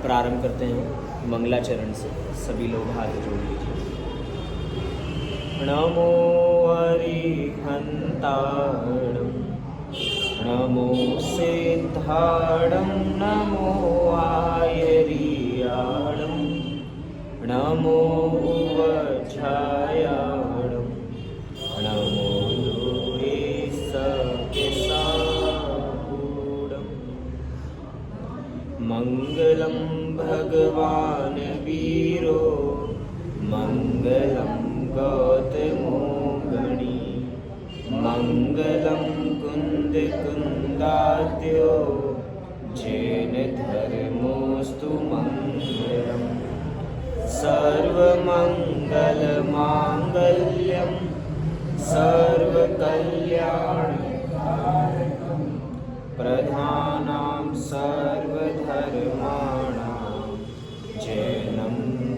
प्रारंभ करते हैं मंगलाचरण से। सभी लोग हाथ जोड़ लीजिए। नमो हरिहंताणं, नमो सिद्धाणं, नमो आयर्याणं, नमो उवझायाणं, नमो दुरेसकेसागूढं। मंगलं भगवान् वीरो, मंगलं गौतमो गणी, मंगलं कुन्दकुन्दाद्यो, जैन धर्मोऽस्तु मंगलम्। सर्वमङ्गलमाङ्गल्यं सर्वकल्याणकारकं, प्रधानं सर्वधर्माणां, जैनं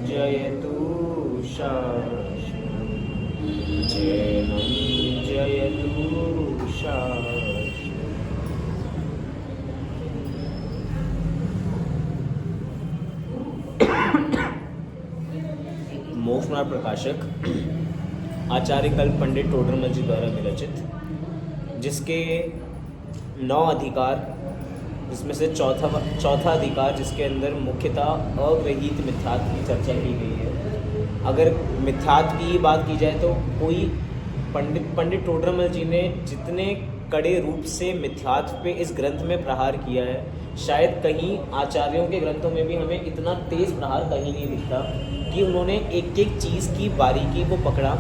जयतु शासनं, जैनं जयतु शासनं। मोक्षमार्ग प्रकाशक आचार्य कल्प पंडित टोडरमल जी द्वारा विरचित, जिसके 9 अधिकार, जिसमें से चौथा अधिकार जिसके अंदर मुख्यतः अग्रहीत मिथ्यात्व की चर्चा की गई है। अगर मिथ्यात्व की बात की जाए तो कोई पंडित टोडरमल जी ने जितने कड़े रूप से मिथ्यात्व पे इस ग्रंथ में प्रहार किया है, शायद कहीं आचार्यों के ग्रंथों में भी हमें इतना तेज प्रहार कहीं नहीं दिखता कि उन्होंने एक एक चीज़ की बारीकी को पकड़ा।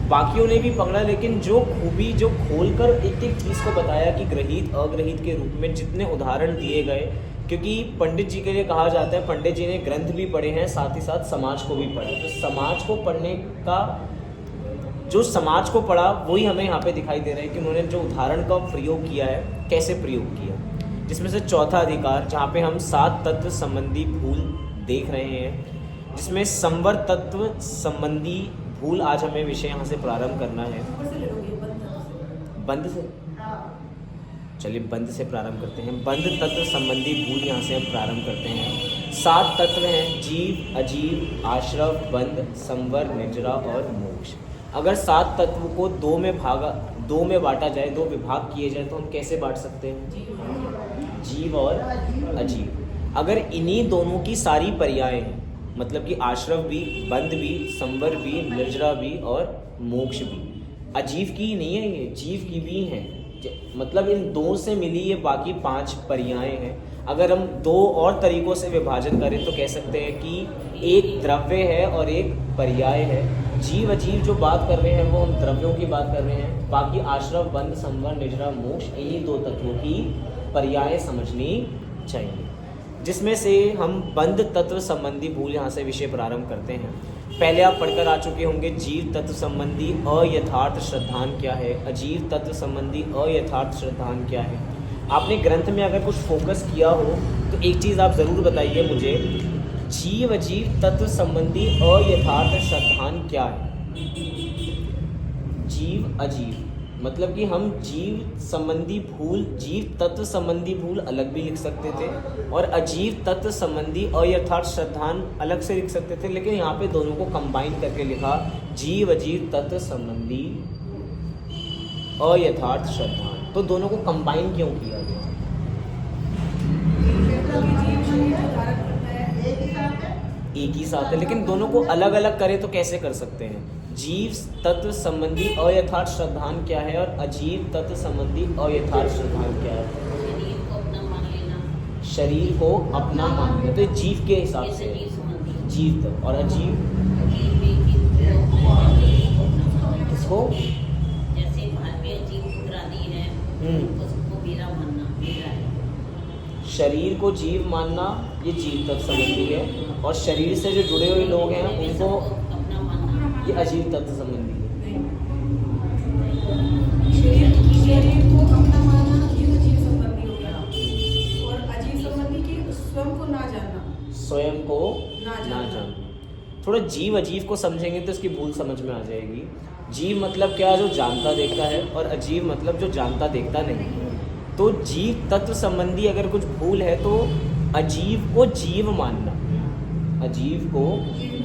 बाकियों ने भी पकड़ा, लेकिन जो खूबी जो खोलकर एक एक चीज़ को बताया कि ग्रहित अग्रहित के रूप में जितने उदाहरण दिए गए, क्योंकि पंडित जी के लिए कहा जाता है पंडित जी ने ग्रंथ भी पढ़े हैं, साथ ही साथ समाज को भी पढ़ा। तो समाज को पढ़ने का, जो समाज को पढ़ा वही हमें यहाँ पे दिखाई दे रहा है कि उन्होंने जो उदाहरण का प्रयोग किया है कैसे प्रयोग किया। जिसमें से चौथा अधिकार जहाँ पे हम 7 तत्व संबंधी भूल देख रहे हैं, जिसमें संवर तत्व संबंधी भूल आज हमें विषय यहाँ से प्रारंभ करना है। बंद से, चलिए बंद से प्रारंभ करते हैं। बंद तत्व संबंधी भूल यहाँ से हम प्रारंभ करते हैं। 7 तत्व हैं: जीव, अजीव, आश्रव, बंध, संवर, निजरा और मोक्ष। अगर 7 तत्व को 2 में बांटा जाए, 2 विभाग किए जाए तो हम कैसे बांट सकते हैं? जीव और अजीव। अगर इन्हीं दोनों की सारी पर्याय हैं, मतलब कि आश्रव भी, बंध भी, संवर भी, निर्जरा भी और मोक्ष भी, अजीव की नहीं है ये, जीव की भी हैं। मतलब इन 2 से मिली ये बाकी 5 पर्याय हैं। अगर हम 2 और तरीकों से विभाजन करें तो कह सकते हैं कि एक द्रव्य है और एक पर्याय है। जीव अजीव जो बात कर रहे हैं वो हम द्रव्यों की बात कर रहे हैं। बाकी आश्रव, बंध, संवर, निजरा, मोक्ष, इन्हीं 2 तत्वों की पर्याय समझनी चाहिए। जिसमें से हम बंध तत्व संबंधी भूल यहाँ से विषय प्रारंभ करते हैं। पहले आप पढ़कर आ चुके होंगे जीव तत्व संबंधी अयथार्थ श्रद्धान क्या है, अजीव तत्व संबंधी अयथार्थ श्रद्धान क्या है। आपने ग्रंथ में अगर कुछ फोकस किया हो तो एक चीज़ आप ज़रूर बताइए मुझे, जीव अजीव तत्व संबंधी अयथार्थ श्रद्धान क्या है? जीव अजीव मतलब कि हम जीव संबंधी भूल, जीव तत्व संबंधी भूल अलग भी लिख सकते थे और अजीव तत्व संबंधी अयथार्थ श्रद्धान अलग से लिख सकते थे, लेकिन यहाँ पे दोनों को कंबाइन करके लिखा, जीव अजीव तत्व संबंधी अयथार्थ श्रद्धान। तो दोनों को कंबाइन क्यों किया गया? एक ही साथ है, लेकिन दोनों को अलग अलग करें तो कैसे कर सकते हैं? जीव तत्व संबंधी अयथार्थ श्रद्धान क्या है और अजीव तत्व संबंधी अयथार्थ श्रद्धान क्या है? शरीर को अपना मान लेना, तो जीव के हिसाब से जीव तत्व। और अजीव किसको? जैसे भारतीय जीव पुत्रादि है, उसको मेरा मानना, मेरा है। शरीर को जीव मानना ये जीव तत्व संबंधी है, और शरीर से जो जुड़े हुए लोग हैं उनको अपना मानना ये अजीव तत्व संबंधी है। शरीर को अपना मानना ये अजीव संबंधी हो गया, और अजीव संबंधी की स्वयं को ना जानना, स्वयं को ना जानना। थोड़ा जीव अजीव को समझेंगे तो इसकी भूल समझ में आ जाएगी। जीव मतलब क्या? जो जानता देखता है, और अजीव मतलब जो जानता देखता नहीं। तो जीव तत्व संबंधी अगर कुछ भूल है तो अजीव को जीव मानना, अजीव को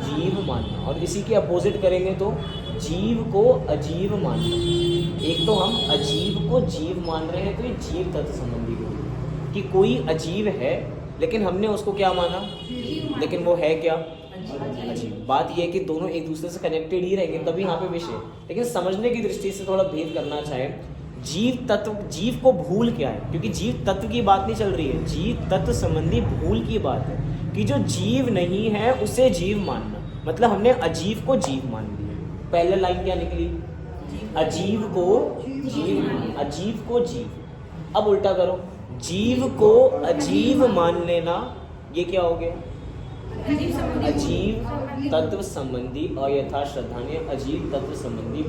जीव मानना, और इसी के अपोजिट करेंगे तो जीव को अजीव मानना। एक तो हम अजीव को जीव मान रहे हैं, तो ये जीव तत्व संबंधी हो कि कोई अजीव है लेकिन हमने उसको क्या माना, लेकिन वो है क्या, अजीब। बात यह है कि दोनों एक दूसरे से कनेक्टेड ही रहेंगे तभी यहाँ पे विषय, लेकिन समझने की दृष्टि से थोड़ा भेद करना चाहे। जीव तत्व, जीव को भूल क्या है, क्योंकि जीव तत्व की बात नहीं चल रही है, जीव तत्व संबंधी भूल की बात है कि जो जीव नहीं है उसे जीव मानना, मतलब हमने अजीव को जीव मान लिया। पहले लाइन क्या निकली, अजीव को जीव, अजीव को जीव। अब उल्टा करो, जीव को अजीव मान लेना, ये क्या हो गया, अजीव तत्व संबंधी अयथा श्रद्धान्य, अजीव तत्व संबंधी।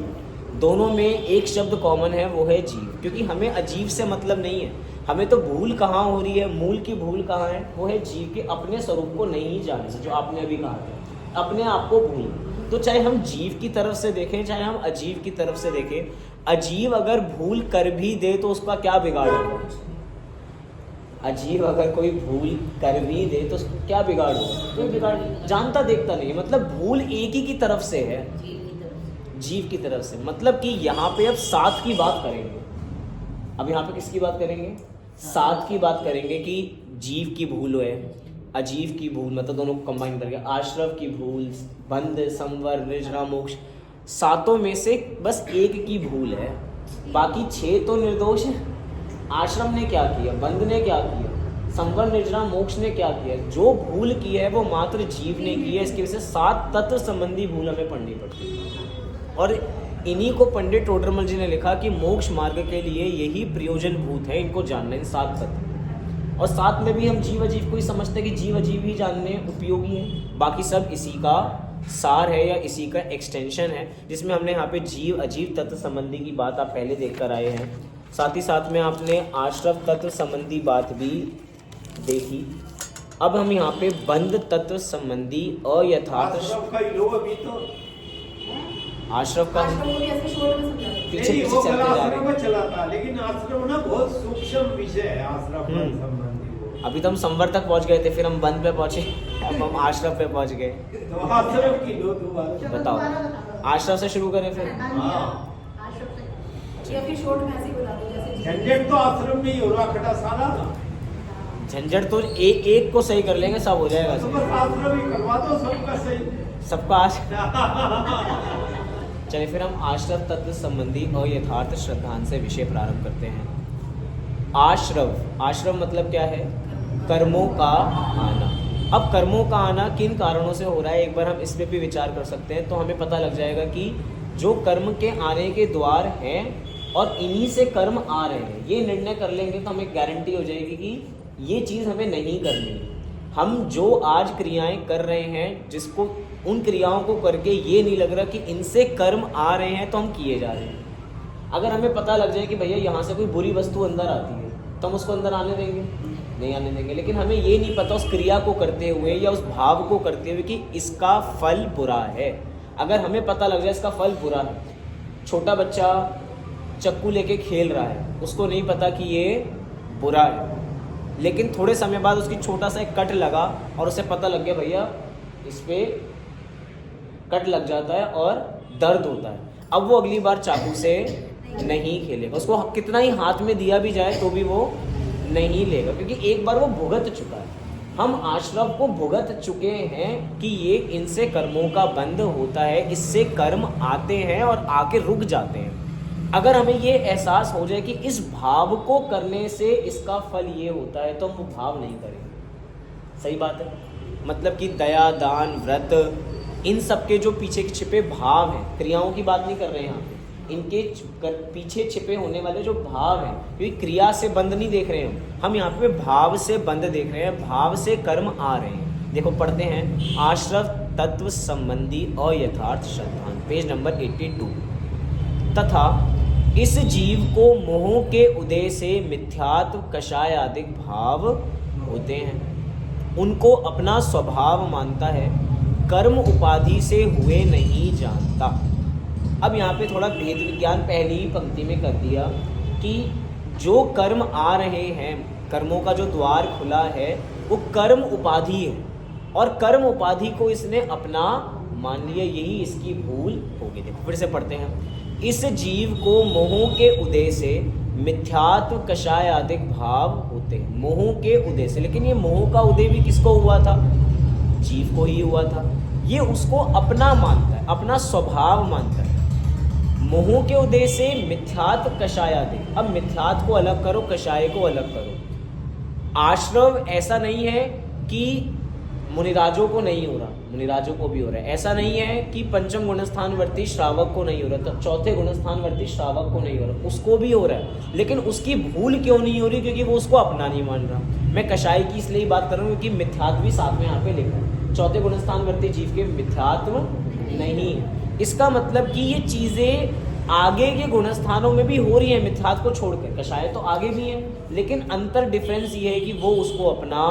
दोनों में एक शब्द कॉमन है, वो है जीव, क्योंकि हमें अजीब से मतलब नहीं है, हमें तो भूल कहाँ हो रही है, मूल की भूल कहाँ है, वो है जीव के अपने स्वरूप को नहीं जानने से, जो आपने अभी कहा था, अपने आप को भूल। तो चाहे हम जीव की तरफ से देखें चाहे हम अजीब की तरफ से देखें, अजीब अगर भूल कर भी दे तो उसका क्या बिगाड़ होगा, अजीब अगर कोई भूल कर भी दे तो उसको क्या बिगाड़ होगा, कोई बिगाड़, जानता देखता नहीं, मतलब भूल एक ही की तरफ से है, जीव की तरफ से। मतलब कि यहाँ पे अब सात की बात करेंगे, अब यहाँ पे किसकी बात करेंगे, सात की बात करेंगे कि जीव की भूल है, अजीव की भूल, मतलब दोनों को कंबाइन करके, आश्रव की भूल, बंध, संवर, निर्जरा, मोक्ष, सातों में से बस एक की भूल है, बाकी 6 तो निर्दोष है। आश्रम ने क्या किया, बंध ने क्या किया, संवर, निर्जरा, मोक्ष ने क्या किया, जो भूल की है वो मात्र जीव ने की है। इसकी वजह से 7 तत्व संबंधी भूल हमें पढ़नी पड़ती है, और इन्हीं को पंडित टोडरमल जी ने लिखा कि मोक्ष मार्ग के लिए यही प्रयोजनभूत है, इनको जानना, इन 7 तत्व। और 7 में भी हम जीव अजीव को ही समझते हैं कि जीव अजीव ही जानने उपयोगी है, बाकी सब इसी का सार है या इसी का एक्सटेंशन है, जिसमें हमने यहाँ पे जीव अजीव तत्व संबंधी की बात आप पहले देख कर आए हैं, साथ ही साथ में आपने आश्रव तत्व संबंधी बात भी देखी। अब हम यहाँ पे बंध तत्व संबंधी अयथार्थ, आश्रव का पीछे पीछे चलते जा रहे हैं, चला था, लेकिन आश्रम ना बहुत सूक्ष्म विषय है, आश्रम संबंधी। अभी तो हम संवर तक पहुंच गए थे, फिर हम बंध पे पहुंचे, अब हम आश्रव पे पहुंच गए। तो आश्रम की दो बार बताओ, आश्रव से शुरू करें फिर। या फिर शॉर्ट में ऐसे ही बता दो जैसे झंझट तो आश्रम में ही हो रहा, खटा सारा झंझट तो एक को सही कर लेंगे, सब हो जाएगा, तो बस आश्रम ही करवा दो सबका सही, सबका आज। चलिए फिर हम आश्रव तत्व संबंधी अयथार्थ श्रद्धांत से विषय प्रारंभ करते हैं। आश्रव, आश्रव मतलब क्या है, कर्मों का आना। अब कर्मों का आना किन कारणों से हो रहा है, एक बार हम इस पे भी विचार कर सकते हैं, तो हमें पता लग जाएगा कि जो कर्म के आने के द्वार हैं और इन्हीं से कर्म आ रहे हैं, ये निर्णय कर लेंगे तो हमें गारंटी हो जाएगी कि ये चीज़ हमें नहीं करनी है। हम जो आज क्रियाएं कर रहे हैं, जिसको उन क्रियाओं को करके ये नहीं लग रहा कि इनसे कर्म आ रहे हैं, तो हम किए जा रहे हैं। अगर हमें पता लग जाए कि भैया यहाँ से कोई बुरी वस्तु अंदर आती है, तो हम उसको अंदर आने देंगे, नहीं आने देंगे। लेकिन हमें ये नहीं पता उस क्रिया को करते हुए या उस भाव को करते हुए कि इसका फल बुरा है। अगर हमें पता लग जाए इसका फल बुरा है, छोटा बच्चा चक्कू लेके खेल रहा है, उसको नहीं पता कि ये बुरा है, लेकिन थोड़े समय बाद उसकी छोटा सा एक कट लगा और उसे पता लग गया भैया इस पर कट लग जाता है और दर्द होता है, अब वो अगली बार चाकू से नहीं खेलेगा। उसको कितना ही हाथ में दिया भी जाए तो भी वो नहीं लेगा, क्योंकि एक बार वो भुगत चुका है। हम आश्रव को भुगत चुके हैं कि ये इनसे कर्मों का बंध होता है, इससे कर्म आते हैं और आके रुक जाते हैं। अगर हमें ये एहसास हो जाए कि इस भाव को करने से इसका फल ये होता है, तो हम वो भाव नहीं करेंगे। सही बात है, मतलब कि दया, दान, व्रत, इन सब के जो पीछे के छिपे भाव हैं, क्रियाओं की बात नहीं कर रहे हैं यहाँ पे, इनके पीछे छिपे होने वाले जो भाव हैं, क्योंकि क्रिया से बंध नहीं देख रहे हैं हम यहाँ पे, भाव से बंध देख रहे हैं, भाव से कर्म आ रहे हैं। देखो पढ़ते हैं, आश्रव तत्व संबंधी अयथार्थ श्रद्धांत, पेज नंबर 82। तथा इस जीव को मोह के उदय से मिथ्यात्व कषायादिक भाव होते हैं, उनको अपना स्वभाव मानता है, कर्म उपाधि से हुए नहीं जानता। अब यहाँ पे थोड़ा भेद विज्ञान पहली ही पंक्ति में कर दिया कि जो कर्म आ रहे हैं, कर्मों का जो द्वार खुला है, वो कर्म उपाधि है, और कर्म उपाधि को इसने अपना मान लिया, यही इसकी भूल होगी। देखो फिर से पढ़ते हैं। इस जीव को मोह के उदय से मिथ्यात्व कषायादिक भाव होते हैं, मोह के उदय से। लेकिन ये मोह का उदय भी किसको हुआ था? जीव को ही हुआ था। ये उसको अपना मानता है, अपना स्वभाव मानता है। मोह के उदय से मिथ्यात्व कषायादिक। अब मिथ्यात्व को अलग करो, कषाय को अलग करो। आश्रव ऐसा नहीं है कि मुनिराजों को नहीं हो रहा, मुनिराजों को भी हो रहा है। ऐसा नहीं है कि पंचम गुणस्थानवर्ती श्रावक को नहीं हो रहा, तो चौथे गुणस्थानवर्ती श्रावक को नहीं हो रहा, उसको भी हो रहा है। लेकिन उसकी भूल क्यों नहीं हो रही? क्योंकि वो उसको अपना नहीं मान रहा। मैं कषाय की इसलिए बात कर रहा हूँ क्योंकि मिथ्यात्व भी साथ में यहाँ पे लिखा है। चौथे गुणस्थानवर्ती जीव के मिथ्यात्व नहीं है। इसका मतलब कि ये चीजें आगे के गुणस्थानों में भी हो रही है मिथ्यात्व को छोड़कर। कषाय तो आगे भी है, लेकिन अंतर डिफरेंस ये है कि वो उसको अपना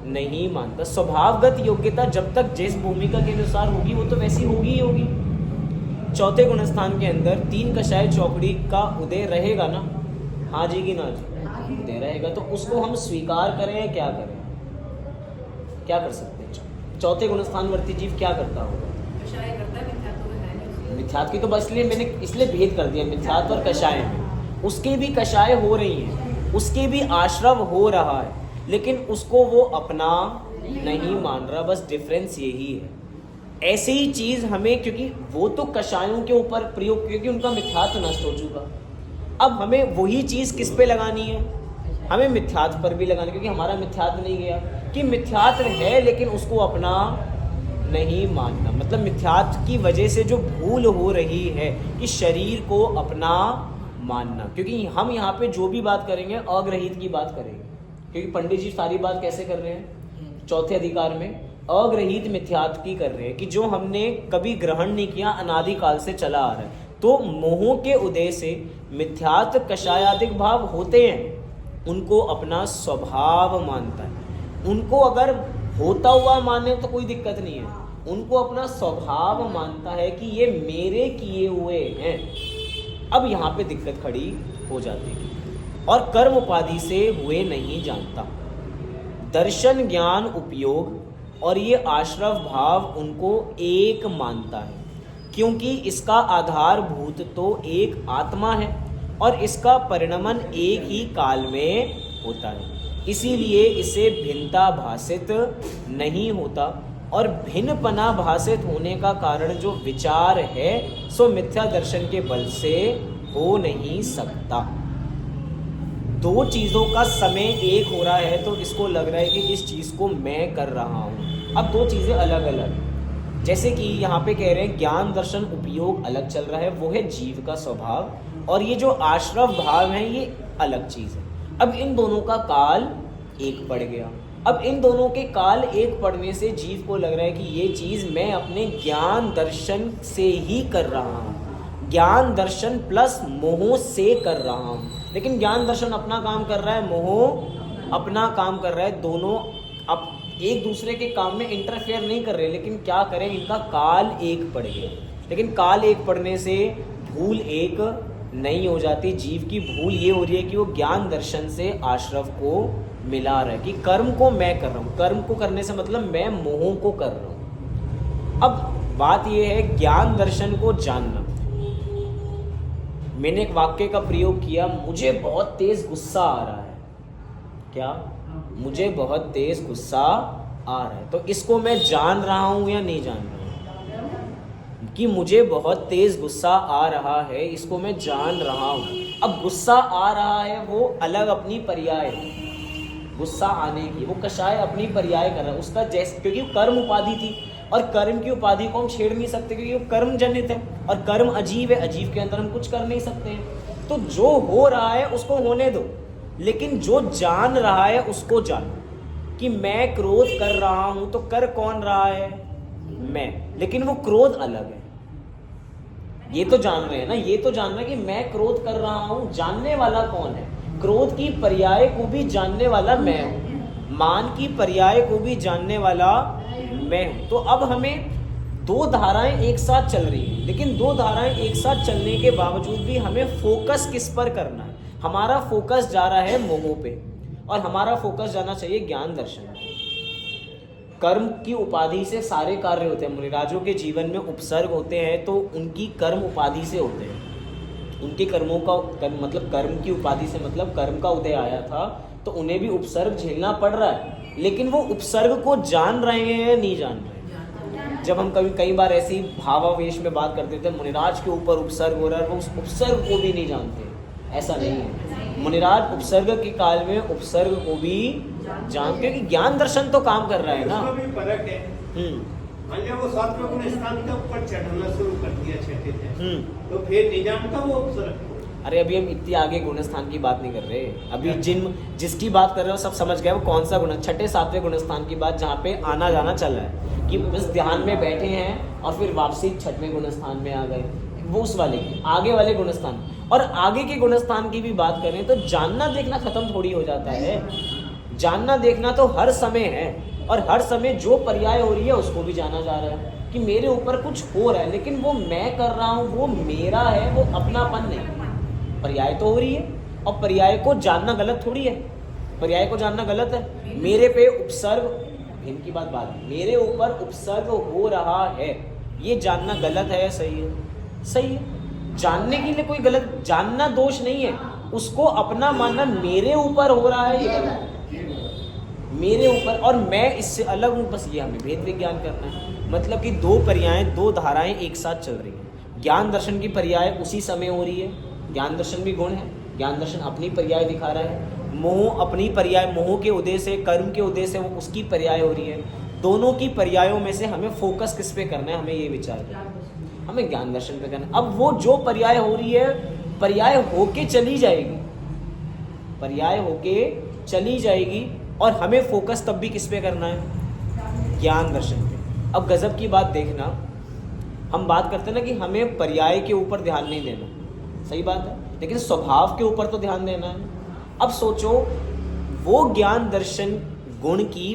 नहीं मानता। स्वभावगत योग्यता जब तक जिस भूमिका के अनुसार होगी वो तो वैसी होगी ही होगी। चौथे गुणस्थान के अंदर 3 कषाय चौकड़ी का उदय रहेगा ना? हाँ जी कि ना जी? उदय रहेगा। तो उसको हम स्वीकार करें या क्या करें? क्या कर सकते हैं? चौथे गुणस्थानवर्ती जीव क्या करता होगा? कषाय करता है, मिथ्यात्व तो है नहीं। मिथ्यात्व की तो बस मैंने इसलिए भेद कर दिया मिथ्यात्व और कषाय में। उसके भी कषाय हो रही हैं, उसके भी आश्रव हो रहा है, लेकिन उसको वो अपना नहीं मान रहा। बस डिफरेंस यही है। ऐसे ही चीज हमें, क्योंकि वो तो कषायों के ऊपर प्रयोग, क्योंकि उनका मिथ्यात्व नष्ट हो चुका। अब हमें वही चीज किस पे लगानी है? हमें मिथ्यात्व पर भी लगानी, क्योंकि हमारा मिथ्यात्व नहीं गया। कि मिथ्यात्व है लेकिन उसको अपना नहीं मानना, मतलब मिथ्यात्व की वजह से जो भूल हो रही है कि शरीर को अपना मानना। क्योंकि हम यहाँ पे जो भी बात करेंगे अग्रहित की बात करेंगे, क्योंकि पंडित जी सारी बात कैसे कर रहे हैं? चौथे अधिकार में अग्रहित मिथ्यात्व की कर रहे हैं कि जो हमने कभी ग्रहण नहीं किया, अनादिकाल से चला आ रहा है। तो मोह के उदय से मिथ्यात्व कषायादिक भाव होते हैं, उनको अपना स्वभाव मानता है। उनको अगर होता हुआ माने तो कोई दिक्कत नहीं है, उनको अपना स्वभाव मानता है कि ये मेरे किए हुए हैं। अब यहाँ पे दिक्कत खड़ी हो जाती है। और कर्म उपाधि से हुए नहीं जानता। दर्शन ज्ञान उपयोग और ये आश्रव भाव उनको एक मानता है, क्योंकि इसका आधारभूत तो एक आत्मा है और इसका परिणमन एक ही काल में होता है। इसीलिए इसे भिन्नता भासित नहीं होता, और भिन्नपना भासित होने का कारण जो विचार है सो मिथ्या दर्शन के बल से हो नहीं सकता। दो चीज़ों का समय एक हो रहा है तो इसको लग रहा है कि इस चीज़ को मैं कर रहा हूँ। अब दो चीज़ें अलग अलग, जैसे कि यहाँ पे कह रहे हैं ज्ञान दर्शन उपयोग अलग चल रहा है, वो है जीव का स्वभाव, और ये जो आश्रव भाव है ये अलग चीज़ है। अब इन दोनों का काल एक पड़ गया। अब इन दोनों के काल एक पड़ने से जीव को लग रहा है कि ये चीज़ मैं अपने ज्ञान दर्शन से ही कर रहा हूँ, ज्ञान दर्शन प्लस मोह से कर रहा हूँ। लेकिन ज्ञान दर्शन अपना काम कर रहा है, मोह अपना काम कर रहा है। दोनों अब एक दूसरे के काम में इंटरफेयर नहीं कर रहे, लेकिन क्या करें, इनका काल एक पड़ गया। लेकिन काल एक पड़ने से भूल एक नहीं हो जाती। जीव की भूल ये हो रही है कि वो ज्ञान दर्शन से आश्रव को मिला रहा है कि कर्म को मैं कर रहा हूँ। कर्म को करने से मतलब मैं मोह को कर रहा हूँ। अब बात ये है ज्ञान दर्शन को जानना। मैंने एक वाक्य का प्रयोग किया, मुझे बहुत तेज गुस्सा आ रहा है। क्या? मुझे बहुत तेज गुस्सा आ रहा है। तो इसको मैं जान रहा हूँ या नहीं जान रहा हूँ कि मुझे बहुत तेज गुस्सा आ रहा है, इसको मैं जान रहा हूँ। अब गुस्सा आ रहा है वो अलग अपनी पर्याय है, गुस्सा आने की वो कषाय अपनी पर्याय कर रहा है उसका, जैसे क्योंकि वो कर्म उपाधि थी और कर्म की उपाधि को हम छेड़ नहीं सकते क्योंकि वो कर्म जनित है और कर्म अजीब है, अजीब के अंदर हम कुछ कर नहीं सकते हैं। तो जो हो रहा है उसको होने दो, लेकिन जो जान रहा है उसको जानो कि मैं क्रोध कर रहा हूं। तो कर कौन रहा है? मैं, लेकिन वो क्रोध अलग है। ये तो जान रहे हैं ना, ये तो जान रहे हैं कि मैं क्रोध कर रहा हूं। जानने वाला कौन है? क्रोध की पर्याय को भी जानने वाला मैं हूं, मान की पर्याय को भी जानने वाला मैं हूं। तो अब हमें दो धाराएं एक साथ चल रही हैं, लेकिन दो धाराएं एक साथ चलने के बावजूद भी हमें फोकस किस पर करना है? हमारा फोकस जा रहा है मोह पे और हमारा फोकस जाना चाहिए ज्ञान दर्शन पे। कर्म की उपाधि से सारे कार्य होते हैं। मुनिराजों के जीवन में उपसर्ग होते हैं तो उनकी कर्म उपाधि से होते हैं। उनके कर्मों का मतलब कर्म की उपाधि से मतलब कर्म का उदय आया था तो उन्हें भी उपसर्ग झेलना पड़ रहा है, लेकिन वो उपसर्ग को जान रहे हैं या नहीं जान रहे। जब हम कई बार ऐसी भावावेश में बात करते थे मुनिराज के ऊपर उपसर्ग हो रहा है, वो उस उपसर्ग को भी नहीं जानते। ऐसा नहीं है, मुनिराज उपसर्ग के काल में उपसर्ग को भी जानते, क्योंकि ज्ञान दर्शन तो काम कर रहा है ना। उसमें भी फर्क है। मान लिया वो 7वें गुण स्थान का ऊपर चढ़ना शुरू कर दिया छठे से, तो फिर नहीं जानता वो उपसर्ग को। अरे अभी हम इतनी आगे गुण स्थान की बात नहीं कर रहे। अभी जिसकी बात कर रहे हो सब समझ गए वो कौन सा गुण, छठे 7वें गुण स्थान की बात, जहाँ पे आना जाना चल रहा है कि बस ध्यान में बैठे हैं और फिर वापसी 6वें गुण स्थान में आ गए, वो उस वाले की आगे वाले गुण स्थान। और आगे के गुण स्थान की भी बात करें तो जानना देखना खत्म थोड़ी हो जाता है। जानना देखना तो हर समय है, और हर समय जो पर्याय हो रही है उसको भी जाना जा रहा है कि मेरे ऊपर कुछ हो रहा है, लेकिन वो मैं कर रहा हूँ, वो मेरा है, वो अपनापन नहीं। पर्याय तो हो रही है और पर्याय को जानना गलत थोड़ी है। पर्याय को जानना गलत है। मेरे पे उपसर्ग, इनकी बात मेरे ऊपर उपसर्ग हो रहा है, ये जानना गलत है, सही है? सही है। जानने के लिए कोई गलत, जानना दोष नहीं है, उसको अपना मानना मेरे ऊपर हो रहा है, ये गलत है। मेरे ऊपर और मैं इससे अलग हूँ, बस ये हमें भेद विज्ञान करना है। मतलब कि दो पर्याय, दो धाराएं एक साथ चल रही हैं। ज्ञान दर्शन की पर्याय उसी समय हो रही है, ज्ञान दर्शन भी गुण है, ज्ञान दर्शन अपनी पर्याय दिखा रहा है। मोह अपनी पर्याय, मोह के उदय से, कर्म के उदय से वो उसकी पर्याय हो रही है। दोनों की पर्यायों में से हमें फोकस किस पे करना है, हमें ये विचार करना है, हमें ज्ञान दर्शन पे करना है। अब वो जो पर्याय हो रही है, पर्याय होके चली जाएगी, पर्याय होके चली जाएगी, और हमें फोकस तब भी किस पे करना है, ज्ञान दर्शन पे। अब गजब की बात देखना, हम बात करते हैं ना कि हमें पर्याय के ऊपर ध्यान नहीं देना, सही बात है, लेकिन स्वभाव के ऊपर तो ध्यान देना है। अब सोचो, वो ज्ञान दर्शन गुण की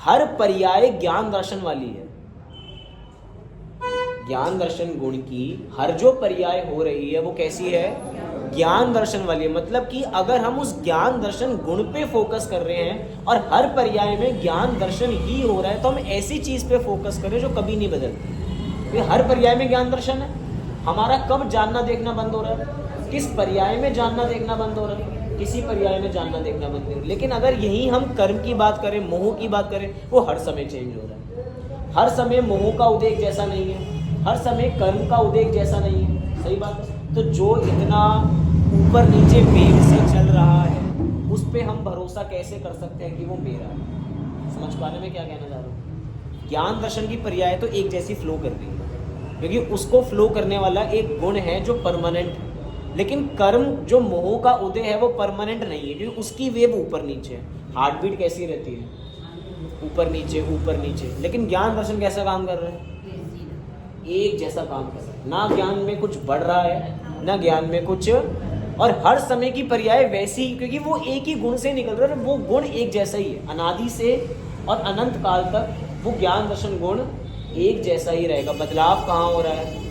हर पर्याय ज्ञान दर्शन वाली है। ज्ञान दर्शन गुण की हर जो पर्याय हो रही है वो कैसी है, ज्ञान दर्शन वाली है। मतलब कि अगर हम उस ज्ञान दर्शन गुण पे फोकस कर रहे हैं और हर पर्याय में ज्ञान दर्शन ही हो रहा है, तो हम ऐसी चीज पे फोकस करें जो कभी नहीं बदलती। हर पर्याय में ज्ञान दर्शन है, हमारा कब जानना देखना बंद हो रहा है, किस पर्याय में जानना देखना बंद हो रहा है, किसी पर्याय में जानना देखना बंद हो रहा है। लेकिन अगर यही हम कर्म की बात करें, मोह की बात करें, वो हर समय चेंज हो रहा है। हर समय मोह का उदय जैसा नहीं है, हर समय कर्म का उदय जैसा नहीं है, सही बात है। तो जो इतना ऊपर नीचे वेग से चल रहा है, उस पे हम भरोसा कैसे कर सकते हैं कि वो मेरा है? समझ पाने में क्या कहना चाह रहा हूँ? ज्ञान दर्शन की पर्याय तो एक जैसी फ्लो कर रही है, क्योंकि उसको फ्लो करने वाला एक गुण है जो परमानेंट है। लेकिन कर्म जो मोह का उदय है वो परमानेंट नहीं है, क्योंकि उसकी वेव ऊपर नीचे है। हार्ट बीट कैसी रहती है, ऊपर नीचे ऊपर नीचे। लेकिन ज्ञान दर्शन कैसा काम कर रहा है, एक जैसा काम कर रहा है। ना ज्ञान में कुछ बढ़ रहा है, ना ज्ञान में कुछ, और हर समय की पर्याय वैसी ही, क्योंकि वो एक ही गुण से निकल रहा है, वो गुण एक जैसा ही है। अनादि से और अनंत काल तक वो ज्ञान दर्शन गुण एक जैसा ही रहेगा। बदलाव कहाँ हो रहा है,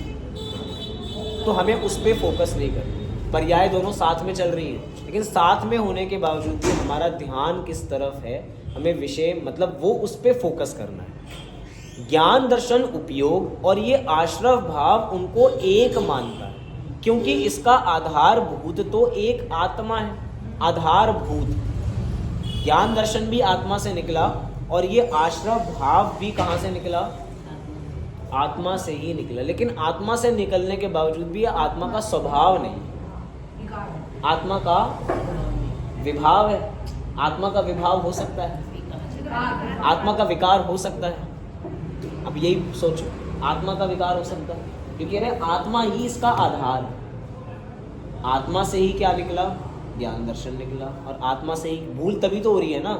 तो हमें उस पर फोकस नहीं करना। पर्याय दोनों साथ में चल रही हैं, लेकिन साथ में होने के बावजूद भी हमारा ध्यान किस तरफ है, हमें विषय मतलब वो उस पर फोकस करना है। ज्ञान दर्शन उपयोग और ये आश्रव भाव उनको एक मानता है, क्योंकि इसका आधारभूत तो एक आत्मा है। आधारभूत ज्ञान दर्शन भी आत्मा से निकला, और ये आश्रव भाव भी कहाँ से निकला, आत्मा से ही निकला। लेकिन आत्मा से निकलने के बावजूद भी यह आत्मा का स्वभाव नहीं, आत्मा का विभाव है। आत्मा का विभाव हो सकता है, आत्मा का विकार हो सकता है। अब यही सोचो, आत्मा का विकार हो सकता है, क्योंकि अरे आत्मा ही इसका आधार है। आत्मा से ही क्या निकला, ज्ञान दर्शन निकला। और आत्मा से ही भूल तभी तो हो रही है ना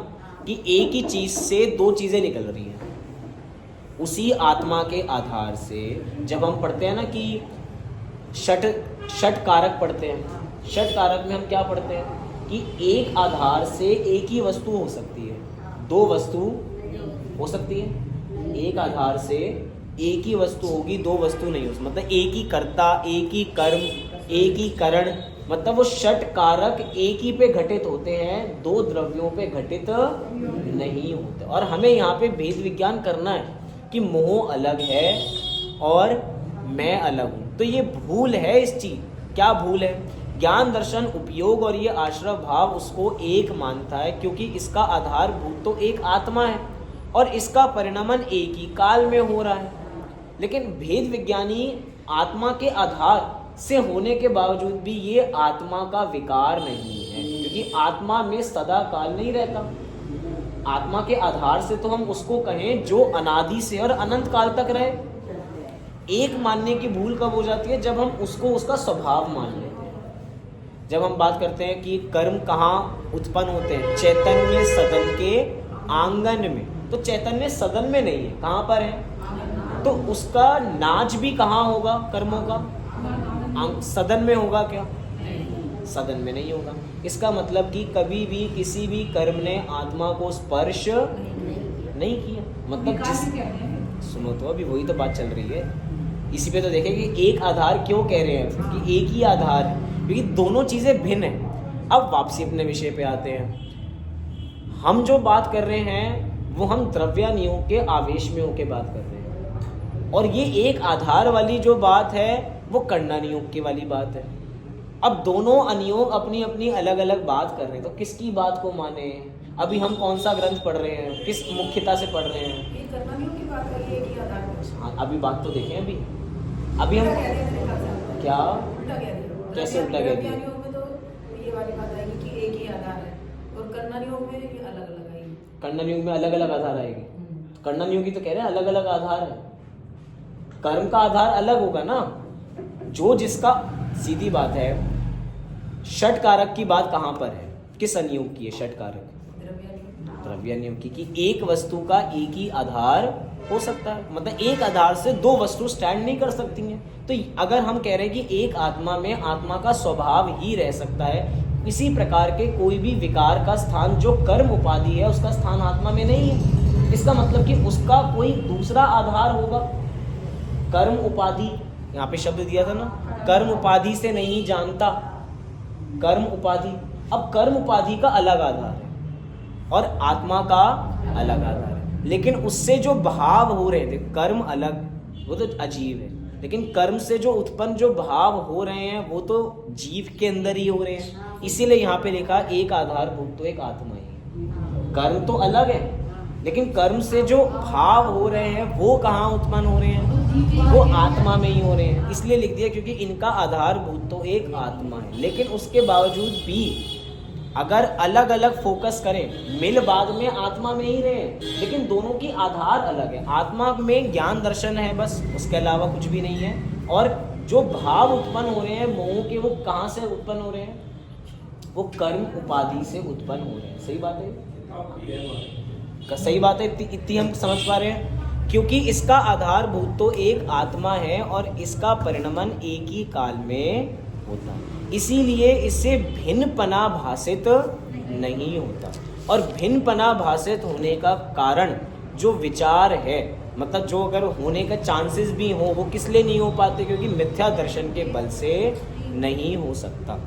कि एक ही चीज से दो चीजें निकल रही हैं। उसी आत्मा के आधार से जब हम पढ़ते हैं ना कि षट कारक पढ़ते हैं, षट कारक में हम क्या पढ़ते हैं कि एक आधार से एक ही वस्तु हो सकती है, दो वस्तु हो सकती है। एक आधार से एक ही वस्तु होगी, दो वस्तु नहीं हो सकती। मतलब एक ही कर्ता, एक ही कर्म, एक ही करण, मतलब वो षट कारक एक ही पे घटित होते हैं, दो द्रव्यों पे घटित नहीं होते। और हमें यहाँ पे भेद विज्ञान करना है कि मोह अलग है और मैं अलग हूँ। तो ये भूल है इस चीज। क्या भूल है? ज्ञान दर्शन उपयोग और ये आश्रय भाव उसको एक मानता है, क्योंकि इसका आधारभूत तो एक आत्मा है और इसका परिणमन एक ही काल में हो रहा है। लेकिन भेद विज्ञानी आत्मा के आधार से होने के बावजूद भी ये आत्मा का विकार नहीं है, क्योंकि आत्मा में सदा काल नहीं रहता। आत्मा के आधार से तो हम उसको कहें जो अनादि से और अनंत काल तक रहे। एक मानने की भूल कब हो जाती है? जब हम उसको उसका स्वभाव मान लेते हैं। जब हम बात करते हैं कि कर्म कहाँ उत्पन्न होते हैं, चैतन्य सदन के आंगन में, तो चैतन्य सदन में नहीं है, कहाँ पर है? तो उसका नाच भी कहाँ होगा? कर्मों का सदन में होगा क्या? सदन में नहीं होगा। इसका मतलब कि कभी भी किसी भी कर्म ने आत्मा को स्पर्श नहीं किया। मतलब सुनो तो अभी वही तो बात चल रही है। इसी पे तो देखें कि एक आधार क्यों कह रहे हैं कि एक ही आधार है, क्योंकि दोनों चीजें भिन्न हैं। अब वापसी अपने विषय पे आते हैं। हम जो बात कर रहे हैं वो हम द्रव्यानियोग के आवेश में होके बात कर रहे हैं, और ये एक आधार वाली जो बात है वो कर्णानियोग की वाली बात है। अब दोनों अनियोग अपनी अपनी अलग अलग बात कर रहे हैं, तो किसकी बात को माने? अभी हम कौन सा ग्रंथ पढ़ रहे हैं, किस मुख्यता से पढ़ रहे हैं? ये कर्णानियोग की बात है, ये एक ही आधार है। हाँ, अभी बात तो देखें। अभी हम क्या कैसे उल्टा कह दिया? कर्णानियोग में तो ये वाली बात आएगी कि एक ही आधार है, और कर्णानियोग में ये अलग अलग आएगी। कर्णानियोग में अलग अलग आधार आएगी। कर्णानियोग की तो कह रहे हैं अलग अलग आधार है। कर्म का आधार अलग होगा ना। जो जिसका सीधी बात है, षट कारक की बात कहाँ पर है? किस अनियोग की है षट कारक? द्रव्यानियोग की। कि एक वस्तु का एक ही आधार हो सकता है, मतलब एक आधार से दो वस्तु स्टैंड नहीं कर सकती हैं। तो अगर हम कह रहे हैं कि एक आत्मा में आत्मा का स्वभाव ही रह सकता है, इसी प्रकार के कोई भी विकार का स्थान जो कर्म उपाधि है उसका स्थान आत्मा में नहीं है। इसका मतलब कि उसका कोई दूसरा आधार होगा। कर्म उपाधि, यहाँ पे शब्द दिया था ना, कर्म उपाधि से नहीं जानता। कर्म उपाधि, अब कर्म उपाधि का अलग आधार है और आत्मा का अलग आधार है, लेकिन उससे जो भाव हो रहे थे, कर्म अलग, वो तो अजीब है, लेकिन कर्म से जो उत्पन्न जो भाव हो रहे हैं वो तो जीव के अंदर ही हो रहे हैं। इसीलिए यहाँ पे लिखा एक आधारभूत तो एक आत्मा ही। कर्म तो अलग है, लेकिन कर्म से जो भाव हो रहे हैं वो कहाँ उत्पन्न हो रहे हैं? वो आत्मा में ही हो रहे हैं। इसलिए लिख दिया क्योंकि इनका आधारभूत तो एक आत्मा है। लेकिन उसके बावजूद भी अगर अलग अलग फोकस करें, मिल बाद में आत्मा में ही रहे, लेकिन दोनों की आधार अलग है। आत्मा में ज्ञान दर्शन है बस, उसके अलावा कुछ भी नहीं है। और जो भाव उत्पन्न हो रहे हैं मोह के, वो कहाँ से उत्पन्न हो रहे हैं? वो कर्म उपाधि से उत्पन्न हो रहे हैं। सही बात है? सही बात है। इतनी हम समझ पा रहे हैं, क्योंकि इसका आधारभूत तो एक आत्मा है और इसका परिणमन एक ही काल में होता है। इसीलिए इससे भिन्नपना भाषित नहीं होता। और भिन्नपना भाषित होने का कारण जो विचार है, मतलब जो अगर होने का चांसेस भी हो, वो किस लिए नहीं हो पाते? क्योंकि मिथ्या दर्शन के बल से नहीं हो सकता।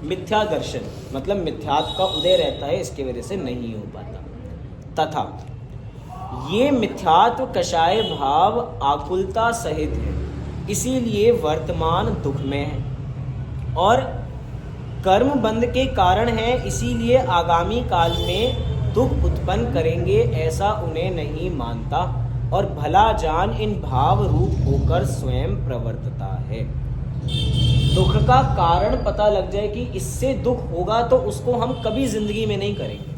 मिथ्या दर्शन मतलब मिथ्यात्व का उदय रहता है, इसकी वजह से नहीं हो पाता। तथा ये मिथ्यात्व कषाय भाव आकुलता सहित है, इसीलिए वर्तमान दुख में है और कर्म बंध के कारण है, इसीलिए आगामी काल में दुख उत्पन्न करेंगे, ऐसा उन्हें नहीं मानता और भला जान इन भाव रूप होकर स्वयं प्रवर्तता है। दुख का कारण पता लग जाए कि इससे दुख होगा तो उसको हम कभी जिंदगी में नहीं करेंगे।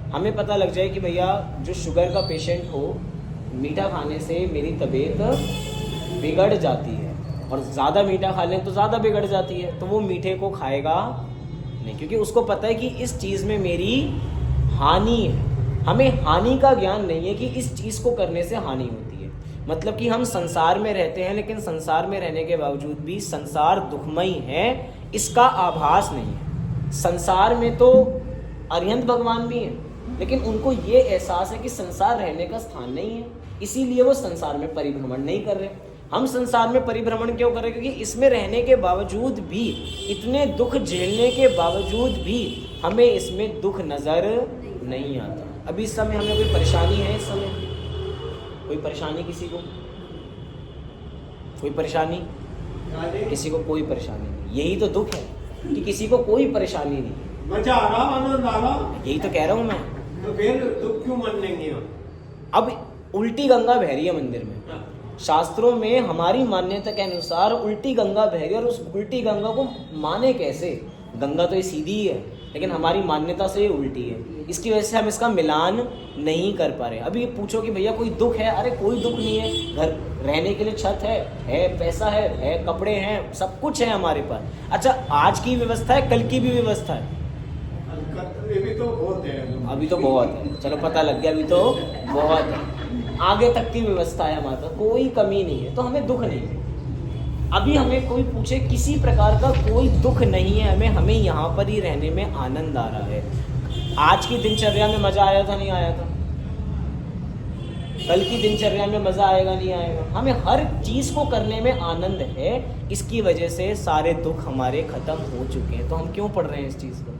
हमें पता लग जाए कि भैया जो शुगर का पेशेंट हो, मीठा खाने से मेरी तबीयत बिगड़ जाती है और ज़्यादा मीठा खा लें तो ज़्यादा बिगड़ जाती है, तो वो मीठे को खाएगा नहीं, क्योंकि उसको पता है कि इस चीज़ में मेरी हानि है। हमें हानि का ज्ञान नहीं है कि इस चीज़ को करने से हानि होती है। मतलब कि हम संसार में रहते हैं, लेकिन संसार में रहने के बावजूद भी संसार दुखमयी है, इसका आभास नहीं है। संसार में तो अरिहंत भगवान भी हैं, लेकिन उनको ये एहसास है कि संसार रहने का स्थान नहीं है, इसीलिए वो संसार में परिभ्रमण नहीं कर रहे। हम संसार में परिभ्रमण क्यों कर रहे? क्योंकि इसमें रहने के बावजूद भी, इतने दुख झेलने के बावजूद भी हमें इसमें दुख नजर नहीं आता। अभी इस समय हमें कोई परेशानी है? इस समय कोई परेशानी किसी को? कोई परेशानी? किसी को कोई परेशानी नहीं। यही तो दुख है कि किसी को कोई परेशानी नहीं। मजा आ रहा, आनंद आ रहा, यही तो कह रहा हूँ मैं। तो फिर दुख क्यों मान लेंगे हम? अब उल्टी गंगा बह रही है मंदिर में। शास्त्रों में हमारी मान्यता के अनुसार उल्टी गंगा बह रही है, और उस उल्टी गंगा को माने कैसे? गंगा तो ये सीधी ही है, लेकिन हमारी मान्यता से ये उल्टी है। इसकी वजह से हम इसका मिलान नहीं कर पा रहे। अभी ये पूछो कि भैया कोई दुख है? अरे कोई दुख नहीं है। घर रहने के लिए छत है, पैसा है, कपड़े हैं, सब कुछ है हमारे पास। अच्छा, आज की व्यवस्था है, कल की भी व्यवस्था है। अभी तो बहुत है, अभी तो बहुत है, चलो पता लग गया, अभी तो बहुत है। आगे तक की व्यवस्था है हमारे पास, कोई कमी नहीं है, तो हमें दुख नहीं है। अभी हमें कोई पूछे, किसी प्रकार का कोई दुख नहीं है हमें यहाँ पर ही रहने में आनंद आ रहा है। आज की दिनचर्या में मजा आया था, नहीं आया था? कल की दिनचर्या में मजा आएगा, नहीं आएगा? हमें हर चीज को करने में आनंद है। इसकी वजह से सारे दुख हमारे खत्म हो चुके हैं। तो हम क्यों पढ़ रहे हैं इस चीज को?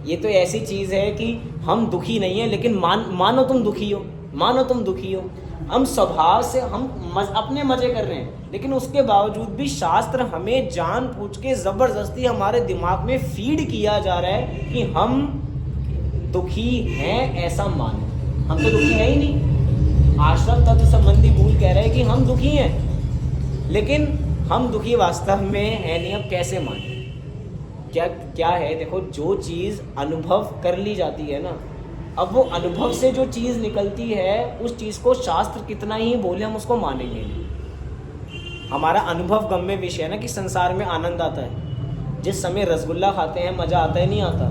ये तो ऐसी चीज है कि हम दुखी नहीं है, लेकिन मानो तुम दुखी हो, मानो तुम दुखी हो। हम स्वभाव से अपने मजे कर रहे हैं, लेकिन उसके बावजूद भी शास्त्र हमें जानबूझ के जबरदस्ती हमारे दिमाग में फीड किया जा रहा है कि हम दुखी हैं, ऐसा मानो। हम तो दुखी है ही नहीं। आश्रम तत्व संबंधी मूल कह रहे हैं कि हम दुखी हैं, लेकिन हम दुखी वास्तव में है नहीं। अब कैसे माने? क्या है, देखो, जो चीज़ अनुभव कर ली जाती है ना, अब वो अनुभव से जो चीज़ निकलती है, उस चीज़ को शास्त्र कितना ही बोले हम उसको मानेंगे नहीं। हमारा अनुभव गम्य विषय है ना कि संसार में आनंद आता है। जिस समय रसगुल्ला खाते हैं मज़ा आता है, नहीं आता?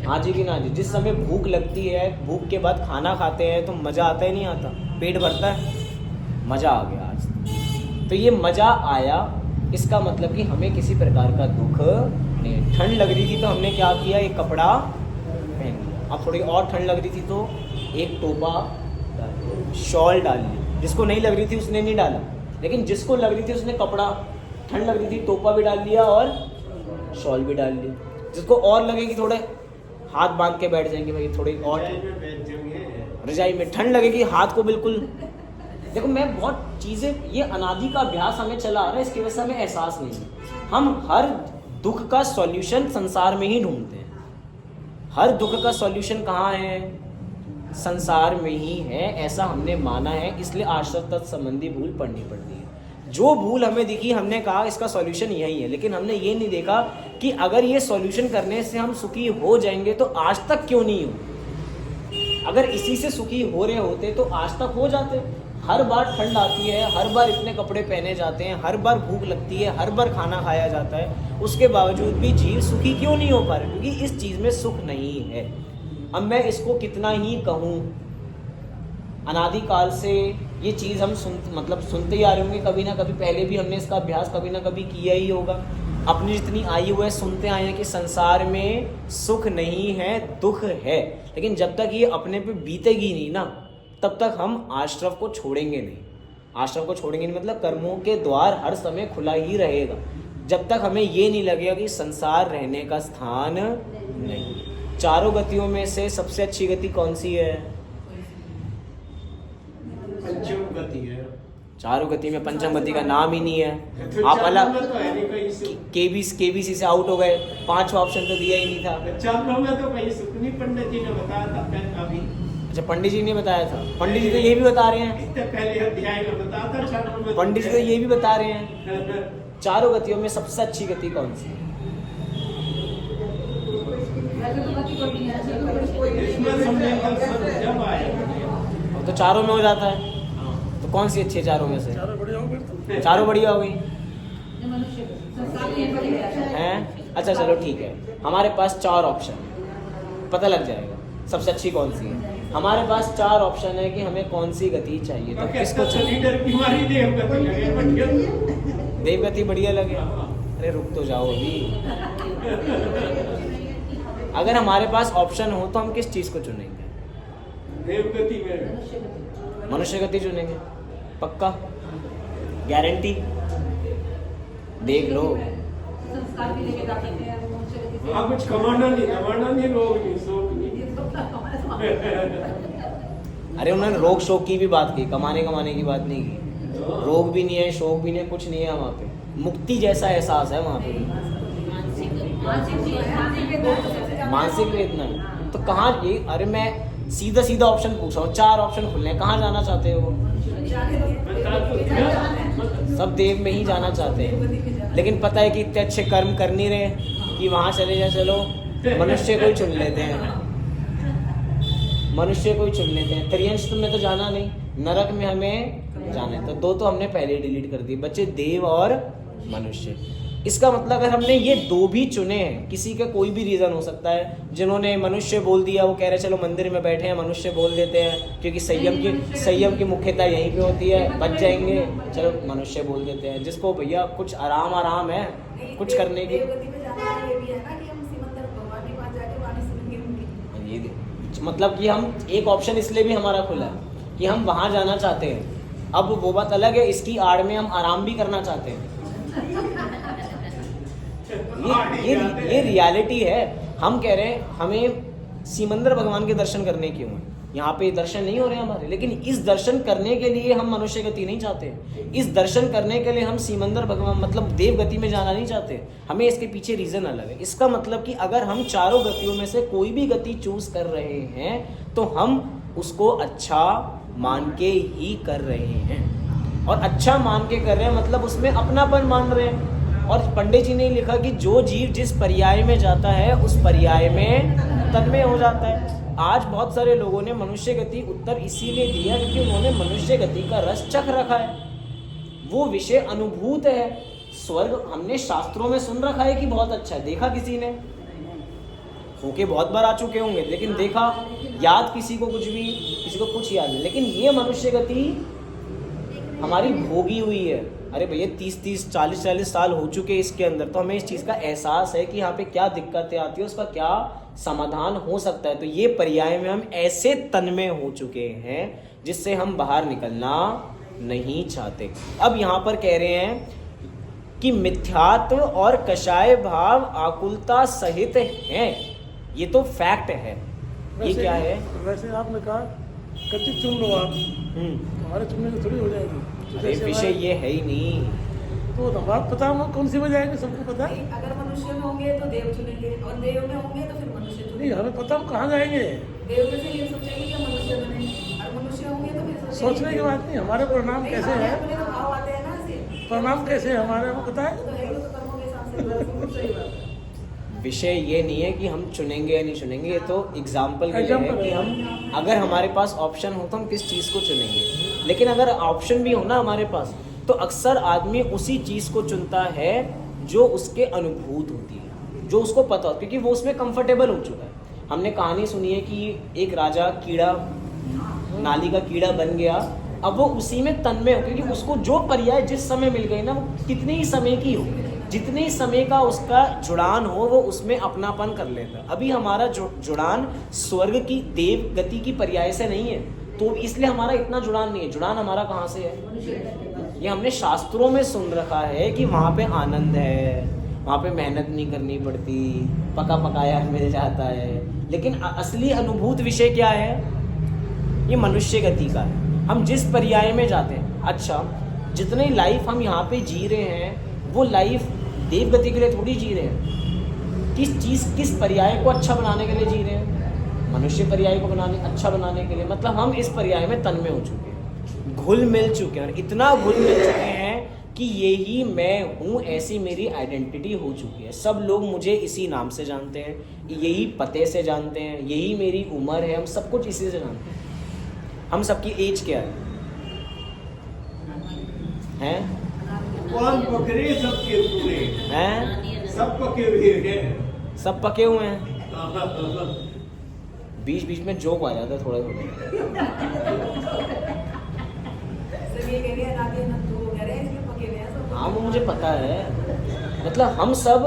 हाँ जी कि ना जी? जिस समय भूख लगती है, भूख के बाद खाना खाते हैं तो मज़ा आता है, नहीं आता? पेट भरता है, मज़ा आ गया आज। तो ये मज़ा आया, इसका मतलब कि हमें किसी प्रकार का दुख नहीं। ठंड लग रही थी तो हमने क्या किया, एक कपड़ा पहन लिया। अब थोड़ी और ठंड लग रही थी तो एक टोपा डाल लिया, शॉल डाल ली। जिसको नहीं लग रही थी उसने नहीं डाला, लेकिन जिसको लग रही थी उसने कपड़ा, ठंड लग रही थी टोपा भी डाल लिया और शॉल भी डाल लिया। जिसको और लगे कि थोड़े हाथ बांध के बैठ जाएंगे भाई, थोड़ी और रजाई में ठंड लगेगी, हाथ को बिल्कुल। देखो, मैं बहुत चीज़ें, ये अनादि का अभ्यास हमें चला आ रहा है, इसकी वजह से हमें एहसास नहीं है। हम हर दुख का सॉल्यूशन संसार में ही ढूंढते हैं। हर दुख का सॉल्यूशन कहाँ है? संसार में ही है, ऐसा हमने माना है। इसलिए आश्रम तत्व संबंधी भूल पढ़नी पड़ती है। जो भूल हमें दिखी, हमने कहा इसका सॉल्यूशन यही है, लेकिन हमने ये नहीं देखा कि अगर ये सॉल्यूशन करने से हम सुखी हो जाएंगे तो आज तक क्यों नहीं हो। अगर इसी से सुखी हो रहे होते तो आज तक हो जाते। हर बार ठंड आती है, हर बार इतने कपड़े पहने जाते हैं, हर बार भूख लगती है, हर बार खाना खाया जाता है, उसके बावजूद भी जीव सुखी क्यों नहीं हो पा रहे? क्योंकि इस चीज़ में सुख नहीं है। अब मैं इसको कितना ही कहूँ, अनादिकाल से ये चीज़ हम सुनते ही आ रहे होंगे। कभी ना कभी पहले भी हमने इसका अभ्यास कभी ना कभी किया ही होगा। अपनी जितनी आयु है सुनते आए हैं कि संसार में सुख नहीं है, दुख है। लेकिन जब तक ये अपने पे बीतेगी नहीं ना, तब तक हम आश्रम को छोड़ेंगे नहीं। आश्रम को छोड़ेंगे नहीं मतलब कर्मों के द्वार हर समय खुला ही रहेगा, जब तक हमें ये नहीं लगेगा कि संसार रहने का स्थान नहीं। चारों गतियों में से सबसे अच्छी गति कौन सी है? पंचम गति है। चारों गति में पंचम गति का नाम ही नहीं है। आप अलग केबीसी से आउट हो गए, 5वां ऑप्शन तो दिया ही नहीं था। चारों में तो कहीं सुखनी पंडित जी ने बताया था अभी। अच्छा, पंडित जी ने बताया था। पंडित जी तो ये भी बता रहे हैं, इससे पहले अध्याय में बताया था चारों में। पंडित जी तो ये भी बता रहे हैं चारों गतियों में सबसे अच्छी गति कौन सी है? इसमें समझे जब आए तो चारों में हो जाता है, तो कौन सी अच्छी है चारों में से? चारों बढ़िया हो गई हैं। अच्छा चलो ठीक है, हमारे पास 4 ऑप्शन, पता लग जाएगा सबसे अच्छी कौन सी है। हमारे पास 4 ऑप्शन है कि हमें कौन सी गति चाहिए, तो किसको चाहिए? देवगति बढ़िया लगे? अरे रुक तो जाओ अभी। अगर हमारे पास ऑप्शन हो तो हम किस चीज को चुनेंगे? देवगति में मनुष्य गति चुनेंगे, पक्का, गारंटी? देख लो, हाँ, कुछ कमाना नहीं लोग नहीं, शौक नहीं। अरे उन्होंने रोग शोक की भी बात की, कमाने की बात नहीं की। रोग भी नहीं है, शोक भी नहीं है, कुछ नहीं है वहाँ पे। मुक्ति जैसा एहसास है वहाँ पे। मानसिक वेदना है। तो कहाँ ये, अरे मैं सीधा ऑप्शन पूछ रहा हूँ, 4 ऑप्शन खुले हैं, कहाँ जाना चाहते हो? सब देव में ही जाना चाहते हैं, लेकिन पता है कि इतने अच्छे कर्म कर नहीं रहे कि वहाँ चले जाए। चलो मनुष्य को ही चुन लेते हैं, मनुष्य को ही चुन लेते हैं। त्रियंश तुमने तो जाना नहीं, नरक में हमें जाना है। तो 2 तो हमने पहले ही डिलीट कर दिए, बच्चे देव और मनुष्य। इसका मतलब अगर हमने ये 2 भी चुने हैं, किसी का कोई भी रीज़न हो सकता है। जिन्होंने मनुष्य बोल दिया वो कह रहे चलो मंदिर में बैठे हैं, मनुष्य बोल देते हैं क्योंकि संयम की मुख्यता यहीं पे होती है, बच जाएंगे, चलो मनुष्य बोल देते हैं। जिसको भैया कुछ आराम है कुछ करने की, ये मतलब कि हम एक ऑप्शन इसलिए भी हमारा खुला है कि हम वहाँ जाना चाहते हैं। अब वो बात अलग है, इसकी आड़ में हम आराम भी करना चाहते हैं। ये रियलिटी है। हम कह रहे हैं हमें सिमंदर भगवान के दर्शन करने क्यों हैं? यहाँ पे दर्शन नहीं हो रहे हमारे, लेकिन इस दर्शन करने के लिए हम मनुष्य गति नहीं चाहते। इस दर्शन करने के लिए हम सिमंदर भगवान मतलब देव गति में जाना नहीं चाहते। हमें इसके पीछे रीजन अलग है। इसका मतलब कि अगर हम चारों गतियों में से कोई भी गति चूज कर रहे हैं तो हम उसको अच्छा मान के ही कर रहे हैं। और अच्छा मान के कर रहे हैं मतलब उसमें अपनापन मान रहे हैं। और पंडित जी ने लिखा कि जो जीव जिस पर्याय में जाता है उस पर्याय में तन्मय हो जाता है। आज बहुत सारे लोगों ने मनुष्य गति उत्तर इसीलिए दिया क्योंकि उन्होंने मनुष्य गति का रस चख रखा है, वो विषय अनुभूत है। स्वर्ग हमने शास्त्रों में सुन रखा है कि बहुत अच्छा है, देखा किसी ने होके बहुत बार आ चुके होंगे, लेकिन देखा याद किसी को कुछ याद नहीं। लेकिन ये मनुष्य गति हमारी भोगी हुई है। अरे भैया 30 40 साल हो चुके इसके अंदर, तो हमें इस चीज़ का एहसास है कि यहाँ पे क्या दिक्कतें आती है, उसका क्या समाधान हो सकता है। तो ये पर्याय में हम ऐसे तन्मय हो चुके हैं जिससे हम बाहर निकलना नहीं चाहते। अब यहाँ पर कह रहे हैं कि मिथ्यात्व और कषाय भाव आकुलता सहित हैं। ये तो फैक्ट है। ये क्या है? वैसे आपने कहा गति चुन लो आप, हमारे चुनने से थोड़ी हो जाएगी। अरे विषय ये है ही नहीं। तो हमारा पता हम कौन सी में जाएंगे, सबको पता है। अगर मनुष्य में होंगे तो देव चुनेंगे और देव में होंगे तो फिर मनुष्य नहीं, चुनेंगे। हमें पता हम कहाँ जाएंगे। देव में से ये सोचेंगे कि मनुष्य बने और मनुष्य होंगे तो फिर सोचने की बात नहीं, हमारे परिणाम कैसे है, अपने तो भाव आते हैं ना से परिणाम कैसे है हमारे, हमको पता है। तो है तो कर्मों के हिसाब से सही बात है। विषय ये नहीं है कि हम चुनेंगे या नहीं चुनेंगे, ये तो एग्जाम्पल के लिए है कि हम अगर हमारे पास ऑप्शन हो तो हम किस चीज़ को चुनेंगे। लेकिन अगर ऑप्शन भी हो ना हमारे पास, तो अक्सर आदमी उसी चीज़ को चुनता है जो उसके अनुभूत होती है, जो उसको पता हो, क्योंकि वो उसमें कंफर्टेबल हो चुका है। हमने कहानी सुनी है कि एक राजा नाली का कीड़ा बन गया। अब वो उसी में तन्मय हो, क्योंकि उसको जो पर्याय जिस समय मिल गई ना, वो कितने ही समय की हो, जितने समय का उसका जुड़ान हो, वो उसमें अपनापन कर लेता है। अभी हमारा जुड़ान स्वर्ग की देव गति की पर्याय से नहीं है, तो इसलिए हमारा इतना जुड़ान नहीं है। जुड़ान हमारा कहाँ से है? ये हमने शास्त्रों में सुन रखा है कि वहाँ पे आनंद है, वहाँ पे मेहनत नहीं करनी पड़ती, पका पकाया मिल जाता है। लेकिन असली अनुभूत विषय क्या है? ये मनुष्य गति का है। हम जिस पर्याय में जाते हैं, अच्छा जितनी लाइफ हम यहाँ पे जी रहे हैं वो लाइफ देव गति के लिए थोड़ी जी रहे हैं। किस पर्याय को अच्छा बनाने के लिए जी रहे हैं? मनुष्य पर्याय को अच्छा बनाने के लिए। मतलब हम इस पर्याय में तन्मय हो चुके हैं, घुल मिल चुके हैं, इतना घुल मिल चुके हैं कि यही मैं हूँ, ऐसी मेरी आइडेंटिटी हो चुकी है। सब लोग मुझे इसी नाम से जानते हैं, यही पते से जानते हैं, यही मेरी उम्र है, हम सब कुछ इसी से जानते हैं। हम सबकी एज क्या है? कौन पकड़े सबके पूरे हैं? सब पके हुए हैं, सब पके हुए हैं। बीच बीच में जोक आ जाता है थोड़ा थोड़ा। हाँ वो मुझे पता है। मतलब हम सब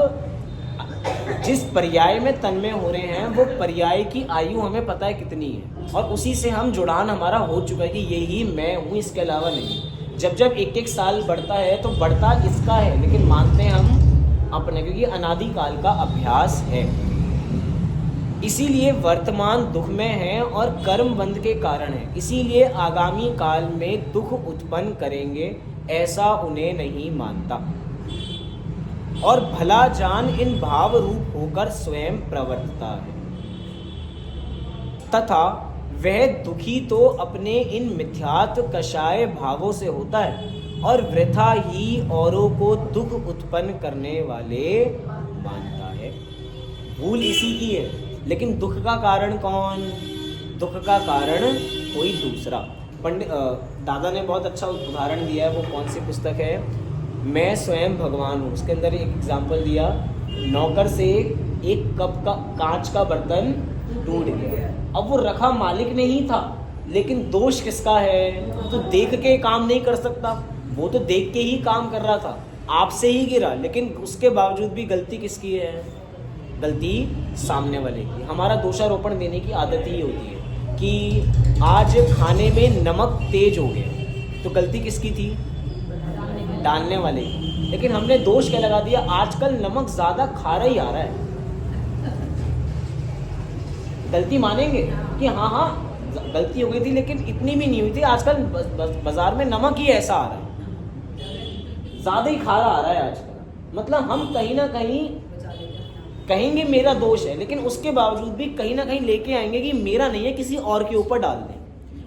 जिस पर्याय में तन्मय हो रहे हैं वो पर्याय की आयु हमें पता है कितनी है, और उसी से हम जुड़ान हमारा हो चुका है कि यही मैं हूँ, इसके अलावा नहीं। जब एक साल बढ़ता है तो बढ़ता इसका है, लेकिन मानते हैं हम अपने, क्योंकि अनादिकाल का अभ्यास है। इसीलिए वर्तमान दुख में है और कर्म बंध के कारण है, इसीलिए आगामी काल में दुख उत्पन्न करेंगे, ऐसा उन्हें नहीं मानता। और भला जान इन भाव रूप होकर स्वयं प्रवर्तता है, तथा वह दुखी तो अपने इन मिथ्यात्व कषाय भावों से होता है और वृथा ही औरों को दुख उत्पन्न करने वाले मानता है। भूल इसी की है, लेकिन दुख का कारण कौन? दुख का कारण कोई दूसरा। पंडित दादा ने बहुत अच्छा उदाहरण दिया है। वो कौन सी पुस्तक है? मैं स्वयं भगवान हूँ। उसके अंदर एक एग्जाम्पल दिया, नौकर से एक कप का कांच का बर्तन टूट गया। अब वो रखा मालिक ने ही था, लेकिन दोष किसका है? तो देख के काम नहीं कर सकता, वो तो देख के ही काम कर रहा था, आपसे ही गिरा, लेकिन उसके बावजूद भी गलती किसकी है? गलती सामने वाले की। हमारा दोषारोपण देने की आदत ही होती है कि आज खाने में नमक तेज हो गया, तो गलती किसकी थी? डालने वाले की। लेकिन हमने दोष क्या लगा दिया? आजकल नमक ज़्यादा खारा ही आ रहा है। गलती मानेंगे कि हाँ गलती हो गई थी, लेकिन इतनी भी नहीं हुई थी। आजकल बाजार में नमक ही ऐसा आ रहा है, ज़्यादा ही खारा आ रहा है आजकल। मतलब हम कहीं ना कहीं कहेंगे मेरा दोष है, लेकिन उसके बावजूद भी कहीं ना कहीं लेके आएंगे कि मेरा नहीं है, किसी और के ऊपर डाल दें।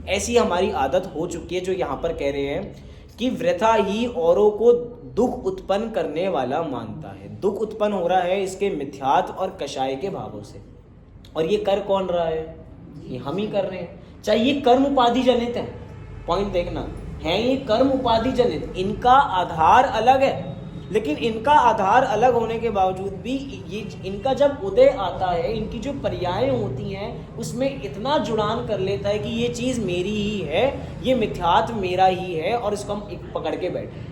ऐसी हमारी आदत हो चुकी है, जो यहाँ पर कह रहे हैं कि वृथा ही औरों को दुख उत्पन्न करने वाला मानता है। दुख उत्पन्न हो रहा है इसके मिथ्यात्व और कषाय के भावों से, और ये कर कौन रहा है? ये हम ही कर रहे हैं। चाहे ये कर्म उपाधि जनित है, पॉइंट देखना है, ये कर्म उपाधि जनित, इनका आधार अलग है, लेकिन इनका आधार अलग होने के बावजूद भी ये इनका जब उदय आता है, इनकी जो पर्याय होती हैं उसमें इतना जुड़ान कर लेता है कि ये चीज़ मेरी ही है, ये मिथ्यात्व मेरा ही है, और इसको हम एक पकड़ के बैठे।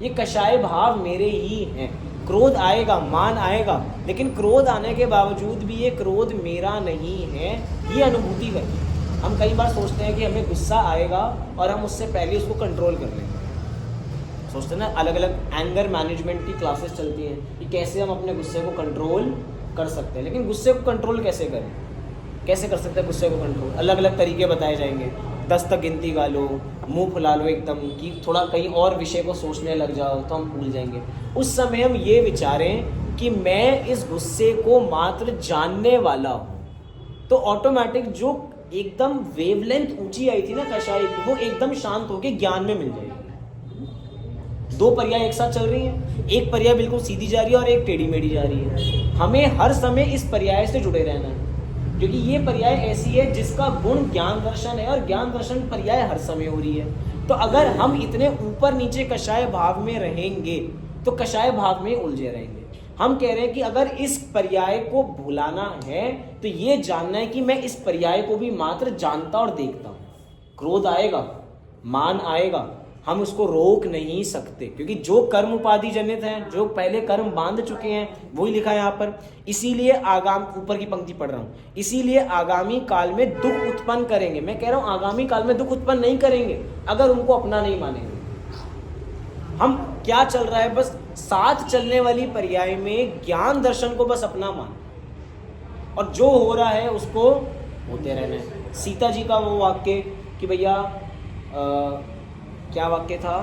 ये कषाय भाव मेरे ही हैं। क्रोध आएगा, मान आएगा, लेकिन क्रोध आने के बावजूद भी ये क्रोध मेरा नहीं है, ये अनुभूति करें। हम कई बार सोचते हैं कि हमें गुस्सा आएगा और हम उससे पहले उसको कंट्रोल कर लेंगे। सोचते हैं ना, अलग अलग एंगर मैनेजमेंट की क्लासेस चलती हैं कि कैसे हम अपने गुस्से को कंट्रोल कर सकते हैं। लेकिन गुस्से को कंट्रोल कैसे करें? कैसे कर सकते हैं गुस्से को कंट्रोल? अलग अलग तरीके बताए जाएंगे। 10 तक गिनती गा लो, मुंह फुला लो एकदम, कि थोड़ा कहीं और विषय को सोचने लग जाओ तो हम भूल जाएंगे। उस समय हम ये विचारें कि मैं इस गुस्से को मात्र जानने वाला हूँ, तो ऑटोमेटिक जो एकदम वेवलेंथ ऊंची आई थी ना कषाय की, वो एकदम शांत होकर ज्ञान में मिल जाएगी। दो पर्याय एक साथ चल रही हैं, एक पर्याय बिल्कुल सीधी जा रही है और एक टेढ़ी मेढ़ी जा रही है। हमें हर समय इस पर्याय से जुड़े रहना है, क्योंकि ये पर्याय ऐसी है जिसका गुण ज्ञान दर्शन है, और ज्ञान दर्शन पर्याय हर समय हो रही है। तो अगर हम इतने ऊपर नीचे कषाय भाव में रहेंगे तो कषाय भाव में उलझे रहेंगे। हम कह रहे हैं कि अगर इस पर्याय को भुलाना है तो ये जानना है कि मैं इस पर्याय को भी मात्र जानता और देखता हूँ। क्रोध आएगा, मान आएगा, हम उसको रोक नहीं सकते, क्योंकि जो कर्म उपाधि जनित हैं, जो पहले कर्म बांध चुके हैं, वही लिखा है यहाँ पर। इसीलिए ऊपर की पंक्ति पढ़ रहा हूँ, इसीलिए आगामी काल में दुख उत्पन्न करेंगे। मैं कह रहा हूँ आगामी काल में दुख उत्पन्न नहीं करेंगे अगर उनको अपना नहीं मानेंगे। हम क्या चल रहा है, बस साथ चलने वाली पर्याय में ज्ञान दर्शन को बस अपना मान, और जो हो रहा है उसको होते रहना है। सीता जी का वो वाक्य कि भैया क्या वाक्य था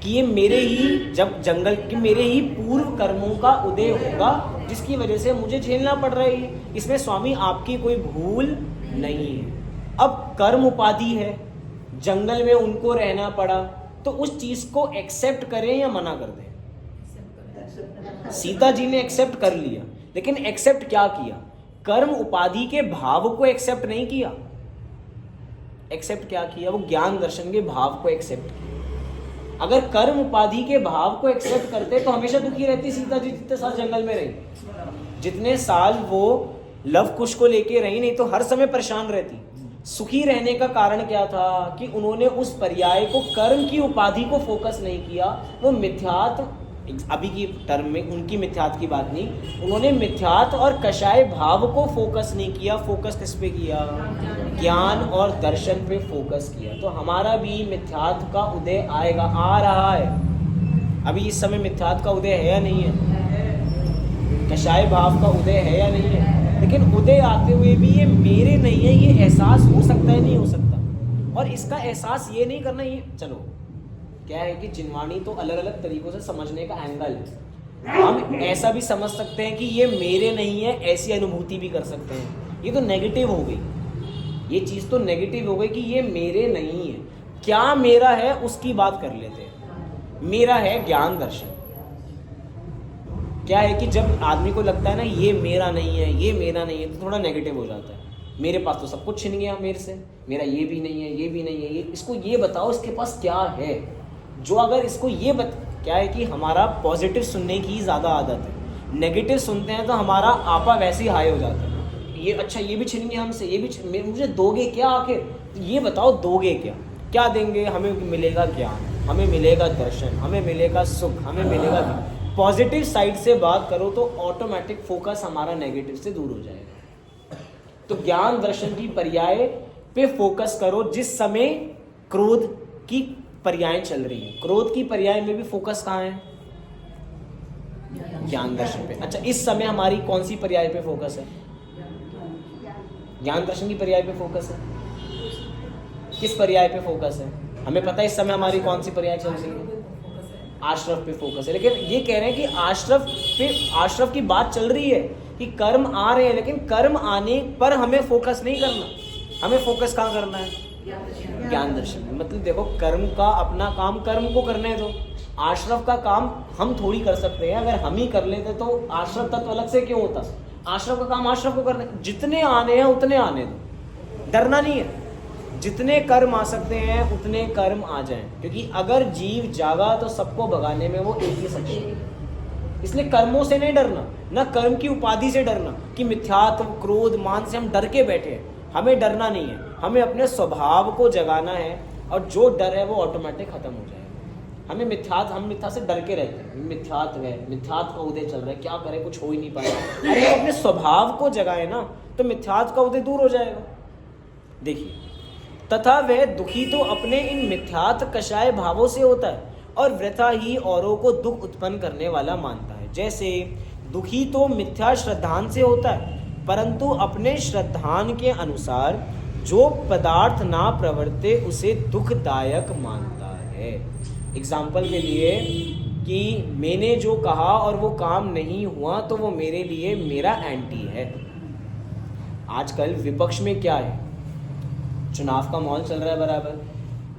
कि ये मेरे ही, जब जंगल की मेरे ही पूर्व कर्मों का उदय होगा जिसकी वजह से मुझे झेलना पड़ रहा है, इसमें स्वामी आपकी कोई भूल नहीं है। अब कर्म उपाधि है, जंगल में उनको रहना पड़ा, तो उस चीज को एक्सेप्ट करें या मना कर दें? सीता जी ने एक्सेप्ट कर लिया, लेकिन एक्सेप्ट क्या किया? कर्म उपाधि के भाव को एक्सेप्ट नहीं किया। एक्सेप्ट क्या किया? वो ज्ञान दर्शन के भाव को एक्सेप्ट किया। अगर कर्म उपाधि के भाव को एक्सेप्ट करते तो हमेशा दुखी रहती सीता जी, जितने साल जंगल में रही, जितने साल वो लव कुश को लेके रही, नहीं तो हर समय परेशान रहती। सुखी रहने का कारण क्या था कि उन्होंने उस पर्याय को, कर्म की उपाधि को फोकस नहीं किया। वो मिथ्यात्व, अभी की टर्म में उनकी मिथ्यात्व की बात नहीं, उन्होंने मिथ्यात्व और कषाय भाव को फोकस नहीं किया। फोकस किस पे किया? ज्ञान और दर्शन पे फोकस किया। तो हमारा भी मिथ्यात्व का उदय आएगा, आ रहा है। अभी इस समय मिथ्यात्व का उदय है या नहीं है? कषाय भाव का उदय है या नहीं है? लेकिन उदय आते हुए भी ये मेरे नहीं है, ये एहसास हो सकता है, नहीं हो सकता। और इसका एहसास ये नहीं करना, ये चलो क्या है कि जिनवाणी तो अलग अलग तरीकों से समझने का एंगल है। हम ऐसा भी समझ सकते हैं कि ये मेरे नहीं है, ऐसी अनुभूति भी कर सकते हैं। ये तो नेगेटिव हो गई, ये चीज़ तो नेगेटिव हो गई कि ये मेरे नहीं है। क्या मेरा है उसकी बात कर लेते हैं। मेरा है ज्ञान दर्शन। क्या है कि जब आदमी को लगता है ना ये मेरा नहीं है, ये मेरा नहीं है, तो थोड़ा नेगेटिव हो जाता है। मेरे पास तो सब कुछ छिन गया मेरे से, मेरा ये भी नहीं है, ये भी नहीं है, ये इसको ये बताओ इसके पास क्या है। जो अगर इसको ये क्या है कि हमारा पॉजिटिव सुनने की ज़्यादा आदत है, नेगेटिव सुनते हैं तो हमारा आपा वैसे ही हाई हो जाता है। ये अच्छा, ये भी छिन गया हमसे, ये भी मुझे दोगे क्या आखिर, ये बताओ दोगे क्या, क्या देंगे। हमें मिलेगा ज्ञान, हमें मिलेगा दर्शन, हमें मिलेगा सुख, हमें मिलेगा। पॉजिटिव साइड से बात करो तो ऑटोमेटिक फोकस हमारा नेगेटिव से दूर हो जाएगा। तो ज्ञान दर्शन की पर्याय पे फोकस करो। जिस समय क्रोध की पर्याय चल रही है, क्रोध की पर्याय में भी फोकस कहाँ है, ज्ञान दर्शन पे। अच्छा, इस समय हमारी कौन सी पर्याय पे फोकस है, ज्ञान दर्शन की पर्याय पे फोकस है। किस पर्याय पे फोकस है, हमें पता है इस समय हमारी कौन सी पर्याय चल रही है, आश्रफ पे फोकस है। लेकिन ये कह रहे हैं कि आश्रफ की बात चल रही है कि कर्म आ रहे हैं, लेकिन कर्म आने पर हमें फोकस नहीं करना, हमें फोकस कहाँ करना है, ज्ञान दर्शन में। मतलब देखो, कर्म का अपना काम कर्म को करने दो, आश्रफ का काम हम थोड़ी कर सकते हैं। अगर हम ही कर लेते तो आश्रफ तत्व अलग से क्यों होता। आश्रफ का काम आश्रफ को करने, जितने आने हैं उतने आने दो, डरना नहीं है। जितने कर्म आ सकते हैं उतने कर्म आ जाएं, क्योंकि अगर जीव जागा तो सबको भगाने में वो एक ही सक्षम है। इसलिए कर्मों से नहीं डरना, ना कर्म की उपाधि से डरना कि मिथ्यात्व क्रोध मान से हम डर के बैठे हैं। हमें डरना नहीं है, हमें अपने स्वभाव को जगाना है, और जो डर है वो ऑटोमेटिक खत्म हो जाएगा। हम मिथ्या से डर के रहते हैं, मिथ्यात्व है, मिथ्यात्व का उदय चल रहा है, क्या करें, कुछ हो ही नहीं पाएगा। अरे अपने स्वभाव को जगाए ना, तो मिथ्यात्व का उदय दूर हो जाएगा। देखिए, तथा वह दुखी तो अपने इन मिथ्यात्व कषाय भावों से होता है, और वृथा ही औरों को दुख उत्पन्न करने वाला मानता है। जैसे दुखी तो मिथ्या श्रद्धान से होता है, परंतु अपने श्रद्धान के अनुसार जो पदार्थ ना प्रवर्ते उसे दुखदायक मानता है। एग्जाम्पल के लिए कि मैंने जो कहा और वो काम नहीं हुआ तो वो मेरे लिए मेरा एंटी है। आजकल विपक्ष में क्या है, चुनाव का माहौल चल रहा है बराबर।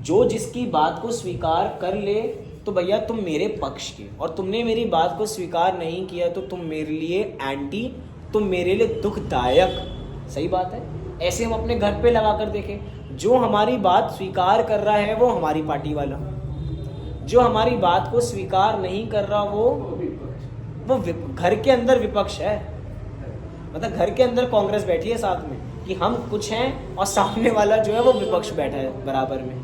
जो जिसकी बात को स्वीकार कर ले तो भैया तुम मेरे पक्ष के, और तुमने मेरी बात को स्वीकार नहीं किया तो तुम मेरे लिए एंटी, तुम मेरे लिए दुखदायक। सही बात है। ऐसे हम अपने घर पे लगा कर देखें, जो हमारी बात स्वीकार कर रहा है वो हमारी पार्टी वाला, जो हमारी बात को स्वीकार नहीं कर रहा वो घर के अंदर विपक्ष है। मतलब घर के अंदर कांग्रेस बैठी है साथ में कि हम कुछ हैं, और सामने वाला जो है वो विपक्ष बैठा है बराबर में।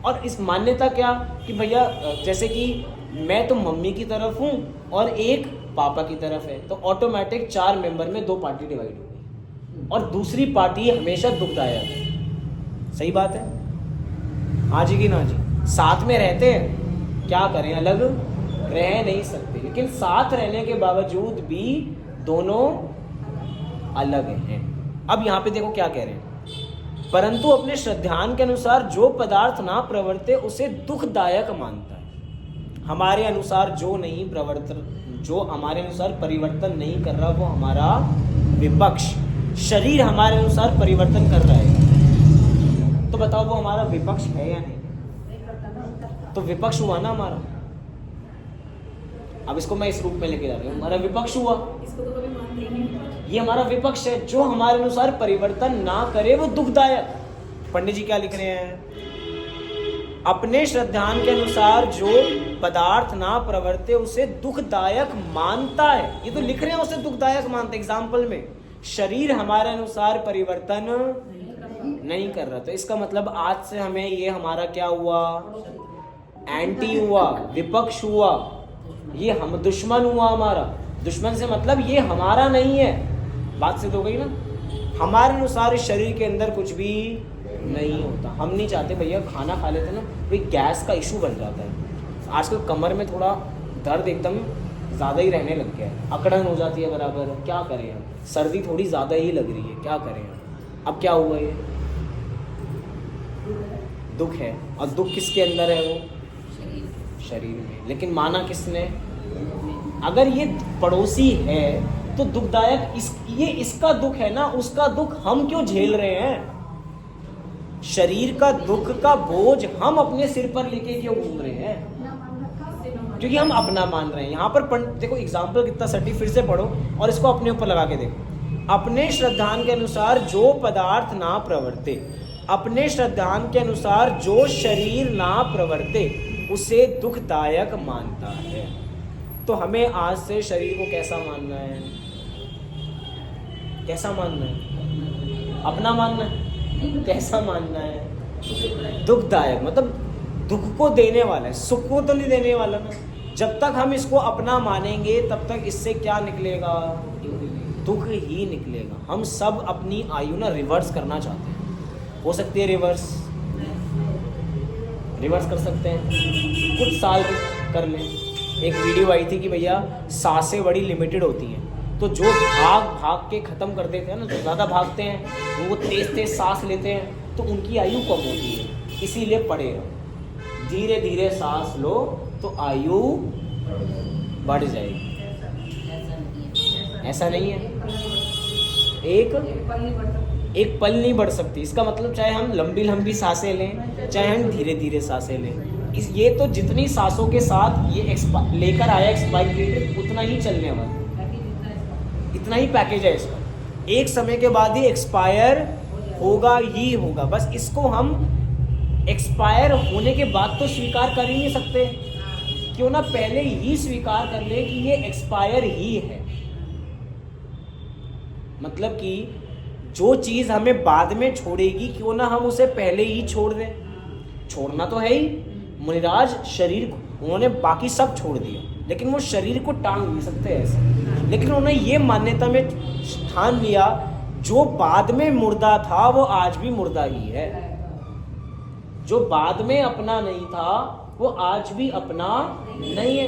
और इस मान्यता क्या कि भैया जैसे कि मैं तो मम्मी की तरफ हूँ और एक पापा की तरफ है, तो ऑटोमेटिक 4 मेंबर में 2 पार्टी डिवाइड हो गई, और दूसरी पार्टी हमेशा दुखदायक है। सही बात है, हाँ जी कि ना जी। साथ में रहते हैं, क्या करें, अलग रह नहीं सकते, लेकिन साथ रहने के बावजूद भी दोनों अलग हैं। अब यहाँ पे देखो क्या कह रहे हैं, परंतु अपने श्रद्धान के अनुसार जो पदार्थ ना प्रवर्ते उसे दुखदायक मानता है। हमारे अनुसार जो नहीं प्रवर्तन, जो हमारे अनुसार परिवर्तन नहीं कर रहा वो हमारा विपक्ष। शरीर हमारे अनुसार परिवर्तन कर रहा है, तो बताओ वो हमारा विपक्ष है या नहीं? तो विपक्ष हुआ ना हमारा। अब इसको मैं इस रूप में लेके जा रही हूँ, हमारा विपक्ष हुआ। इसको तो कभी मानते ही नहीं। ये हमारा विपक्ष है, जो हमारे अनुसार परिवर्तन ना करे वो दुखदायक। पंडित जी क्या लिख रहे हैं, अपने श्रद्धान के अनुसार जो पदार्थ ना प्रवर्ते उसे दुखदायक मानता है। ये तो लिख रहे हैं उसे दुखदायक मानते। एग्जाम्पल में शरीर हमारे अनुसार परिवर्तन नहीं कर रहा, तो इसका मतलब आज से हमें ये हमारा क्या हुआ, एंटी हुआ, विपक्ष हुआ, ये हम दुश्मन हुआ हमारा। दुश्मन से मतलब ये हमारा नहीं है। बात सिद्ध हो गई ना। हमारे अनुसार इस शरीर के अंदर कुछ भी नहीं होता। हम नहीं चाहते भैया खाना खा लेते ना, कोई गैस का इशू बन जाता है। आजकल कमर में थोड़ा दर्द एकदम ज़्यादा ही रहने लग गया है, अकड़न हो जाती है बराबर। क्या करें हम, सर्दी थोड़ी ज़्यादा ही लग रही है, क्या करें हम। अब क्या हुआ, ये दुख है, और दुख किसके अंदर है, वो शरीर में। लेकिन माना किसने, अगर ये पड़ोसी है तो दुखदायक ये इसका दुख है ना, उसका दुख हम क्यों झेल रहे हैं। शरीर का दुख का बोझ हम अपने सिर पर लेके क्यों घूम रहे हैं, क्योंकि हम अपना मान रहे हैं। यहाँ पर देखो एग्जाम्पल कितना सटी, फिर से पढ़ो और इसको अपने ऊपर लगा के देखो। अपने श्रद्धान के अनुसार जो पदार्थ ना प्रवर्ते, अपने श्रद्धान के अनुसार जो शरीर ना प्रवर्ते, उसे दुखदायक मानता है। तो हमें आज से शरीर को कैसा मानना है, कैसा मानना है, अपना मानना है, कैसा मानना है, दुखदायक, मतलब दुख को देने वाला है, सुख को तो नहीं देने वाला ना। जब तक हम इसको अपना मानेंगे तब तक इससे क्या निकलेगा, दुख ही निकलेगा। हम सब अपनी आयु ना रिवर्स करना चाहते हैं, हो सकती है रिवर्स कर सकते हैं, कुछ साल कर लें। एक वीडियो आई थी कि भैया सांसें बड़ी लिमिटेड होती हैं, तो जो भाग के ख़त्म कर देते हैं ना, जो ज़्यादा भागते हैं, वो तेज़ सांस लेते हैं, तो उनकी आयु कम होती है। इसीलिए पढ़े रहो, धीरे धीरे सांस लो तो आयु बढ़ जाएगी। ऐसा नहीं है, एक पल नहीं बढ़ सकती। इसका मतलब चाहे हम लंबी लंबी सांसें लें, चाहे हम धीरे धीरे सांसें लें, ये तो जितनी सांसों के साथ ये लेकर आया एक्सपायरी डेट, उतना ही चलने वाला, इतना ही पैकेज है इसका। एक समय के बाद ही एक्सपायर होगा ही होगा। बस इसको हम एक्सपायर होने के बाद तो स्वीकार कर ही नहीं सकते, क्यों ना पहले ही स्वीकार कर ले कि ये एक्सपायर ही है। मतलब कि जो चीज़ हमें बाद में छोड़ेगी, क्यों ना हम उसे पहले ही छोड़ दें। छोड़ना तो है ही, मुनिराज शरीर को उन्होंने बाकी सब छोड़ दिया, लेकिन वो शरीर को टांग नहीं सकते ऐसे। लेकिन उन्होंने ये मान्यता में ठान लिया, जो बाद में मुर्दा था वो आज भी मुर्दा ही है, जो बाद में अपना नहीं था वो आज भी अपना नहीं है।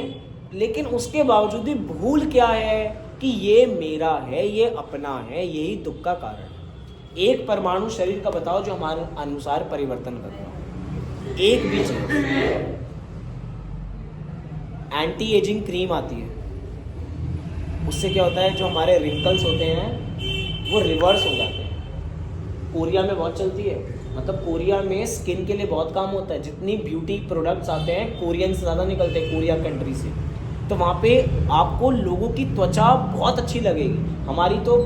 लेकिन उसके बावजूद भी भूल क्या है कि ये मेरा है, ये अपना है, यही दुख का कारण है। एक परमाणु शरीर का बताओ जो हमारे अनुसार परिवर्तन कर रहा हो, एक भी चीज। एंटी एजिंग क्रीम आती है, उससे क्या होता है, जो हमारे रिंकल्स होते हैं वो रिवर्स हो जाते हैं। कोरिया में बहुत चलती है, मतलब कोरिया में स्किन के लिए बहुत काम होता है। जितनी ब्यूटी प्रोडक्ट्स आते हैं कोरियन से ज़्यादा निकलते हैं, कोरिया कंट्री से। तो वहाँ पे आपको लोगों की त्वचा बहुत अच्छी लगेगी। हमारी तो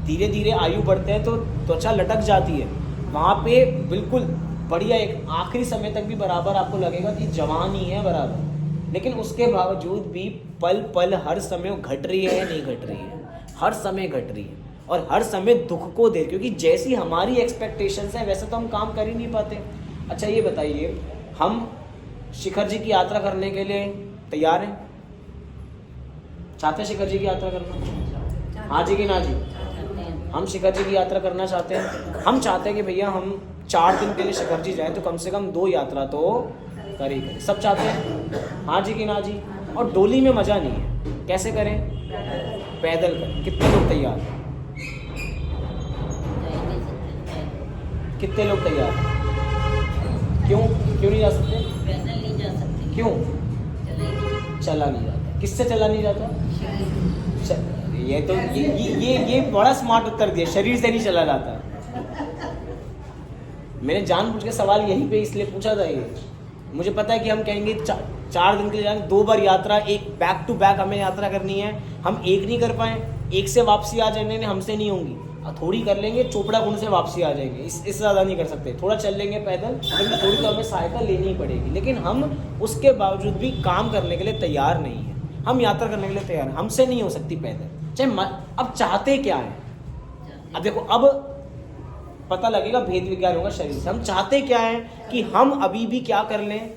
धीरे धीरे आयु बढ़ते हैं तो त्वचा लटक जाती है, वहाँ पे बिल्कुल बढ़िया एक आखिरी समय तक भी बराबर आपको लगेगा कि जवान ही है बराबर। लेकिन उसके बावजूद भी पल पल हर समय घट रही है या नहीं घट रही है, हर समय घट रही है, और हर समय दुख को दे, क्योंकि जैसी हमारी एक्सपेक्टेशंस हैं वैसे तो हम काम कर ही नहीं पाते। अच्छा ये बताइए, हम शिखर जी की यात्रा करने के लिए तैयार हैं? चाहते हैं शिखर जी की यात्रा करना? हाँ जी कि ना जी? हम शिखर जी की यात्रा करना चाहते हैं। हम चाहते हैं कि भैया हम 4 दिन के लिए शिखर जी जाएं तो कम से कम 2 यात्रा तो कर ही करें। सब चाहते हैं? हाँ जी कि ना जी? और डोली में मज़ा नहीं है, कैसे करें? पैदल करें। कितने लोग तैयार हैं? कितने लोग तैयार हैं? क्यों नहीं जा सकते? पैदल नहीं जा सकते। क्यों? चला नहीं जाता। किससे चला नहीं जाता? ये तो ये बड़ा स्मार्ट उत्तर दिया, शरीर से नहीं चला जाता। मैंने जानबूझ के सवाल यहीं पे इसलिए पूछा था। ये मुझे पता है कि हम कहेंगे 4 दिन के लिए जाएंगे, 2 बार यात्रा, एक बैक टू बैक हमें यात्रा करनी है, हम एक नहीं कर पाए, एक से वापसी आ जाने हमसे नहीं होंगी। थोड़ी कर लेंगे, चोपड़ा कुंड से वापसी आ जाएंगे, इससे ज़्यादा नहीं कर सकते। थोड़ा चल लेंगे पैदल, लेकिन थोड़ी तो हमें सहायता लेनी ही पड़ेगी। लेकिन हम उसके बावजूद भी काम करने के लिए तैयार नहीं है, हम यात्रा करने के लिए तैयार हैं, हमसे नहीं हो सकती पैदल। चाहे अब चाहते क्या है, अब देखो, अब पता लगेगा, भेद विज्ञान होगा शरीर से। हम चाहते क्या है कि हम अभी भी क्या कर लें,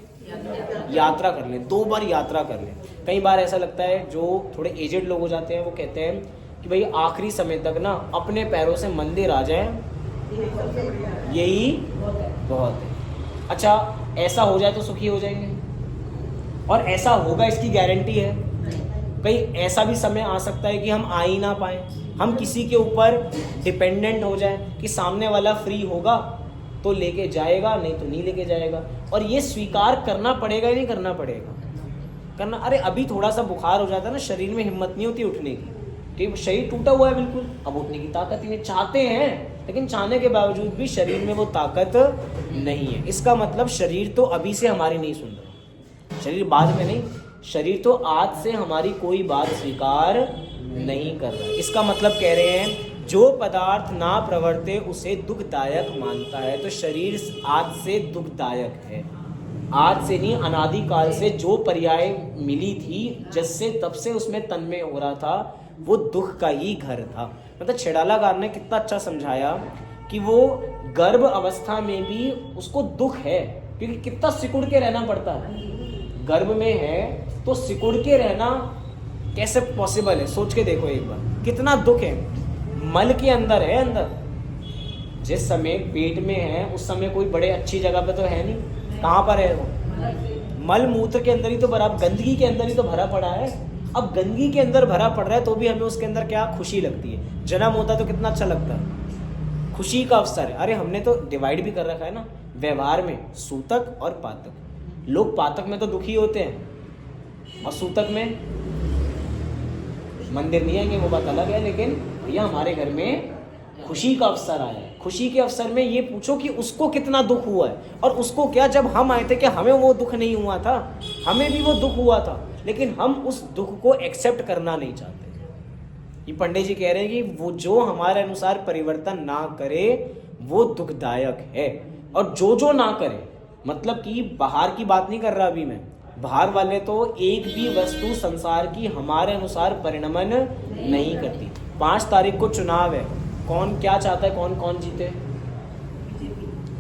यात्रा कर लें, 2 बार यात्रा कर लें। कई बार ऐसा लगता है, जो थोड़े एजेड लोग हो जाते हैं वो कहते हैं कि भाई आखिरी समय तक ना अपने पैरों से मंदिर आ जाए, यही बहुत है। अच्छा, ऐसा हो जाए तो सुखी हो जाएंगे, और ऐसा होगा इसकी गारंटी है? कहीं ऐसा भी समय आ सकता है कि हम आ ही ना पाए, हम किसी के ऊपर डिपेंडेंट हो जाए कि सामने वाला फ्री होगा तो लेके जाएगा, नहीं तो नहीं लेके जाएगा। और ये स्वीकार करना पड़ेगा ही नहीं करना पड़ेगा, करना। अरे अभी थोड़ा सा बुखार हो जाता है ना, शरीर में हिम्मत नहीं होती उठने की, कि शरीर टूटा हुआ है बिल्कुल, अब उठने की ताकत ही नहीं। चाहते हैं लेकिन चाहने के बावजूद भी शरीर में वो ताकत नहीं है। इसका मतलब शरीर तो अभी से हमारी नहीं सुन रहा, शरीर बाद में नहीं, शरीर तो आज से हमारी कोई बात स्वीकार नहीं कर रहा। इसका मतलब कह रहे हैं जो पदार्थ ना प्रवर्ते उसे दुखदायक मानता है, तो शरीर आज से दुखदायक है। आज से नहीं, अनादिकाल से जो पर्याय मिली थी जिससे तब से उसमें तन्मय हो रहा था, वो दुख का ही घर था। मतलब छेड़ालाकार ने कितना अच्छा समझाया कि वो गर्भ अवस्था में भी उसको दुख है, क्योंकि कितना सिकुड़ के रहना पड़ता है। गर्भ में है तो सिकुड़ के रहना कैसे पॉसिबल है, सोच के देखो एक बार, कितना दुख है। मल के अंदर है, अंदर जिस समय पेट में है उस समय कोई बड़े अच्छी जगह पे तो है नहीं, कहाँ पर है वो? मल मूत्र के अंदर ही तो भरा, गंदगी के अंदर ही तो भरा पड़ा है। अब गंदगी के अंदर भरा पड़ रहा है तो भी हमें उसके अंदर क्या खुशी लगती है। जन्म होता है तो कितना अच्छा लगता है, खुशी का अवसर है। अरे हमने तो डिवाइड भी कर रखा है ना व्यवहार में, सूतक और पातक। लोग पातक में तो दुखी होते हैं और सूतक में मंदिर नहीं आएंगे, वो बात अलग है, लेकिन भैया हमारे घर में खुशी का अवसर आया है। खुशी के अवसर में ये पूछो कि उसको कितना दुख हुआ है, और उसको क्या, जब हम आए थे कि हमें वो दुख नहीं हुआ था, हमें भी वो दुख हुआ था, लेकिन हम उस दुख को एक्सेप्ट करना नहीं चाहते। ये पंडित जी कह रहे हैं कि वो जो हमारे अनुसार परिवर्तन ना करे वो दुखदायक है, और जो ना करे, मतलब कि बाहर की बात नहीं कर रहा अभी मैं, बाहर वाले तो एक भी वस्तु संसार की हमारे अनुसार परिणमन नहीं करती। 5 तारीख को चुनाव है, कौन क्या चाहता है, कौन कौन जीते?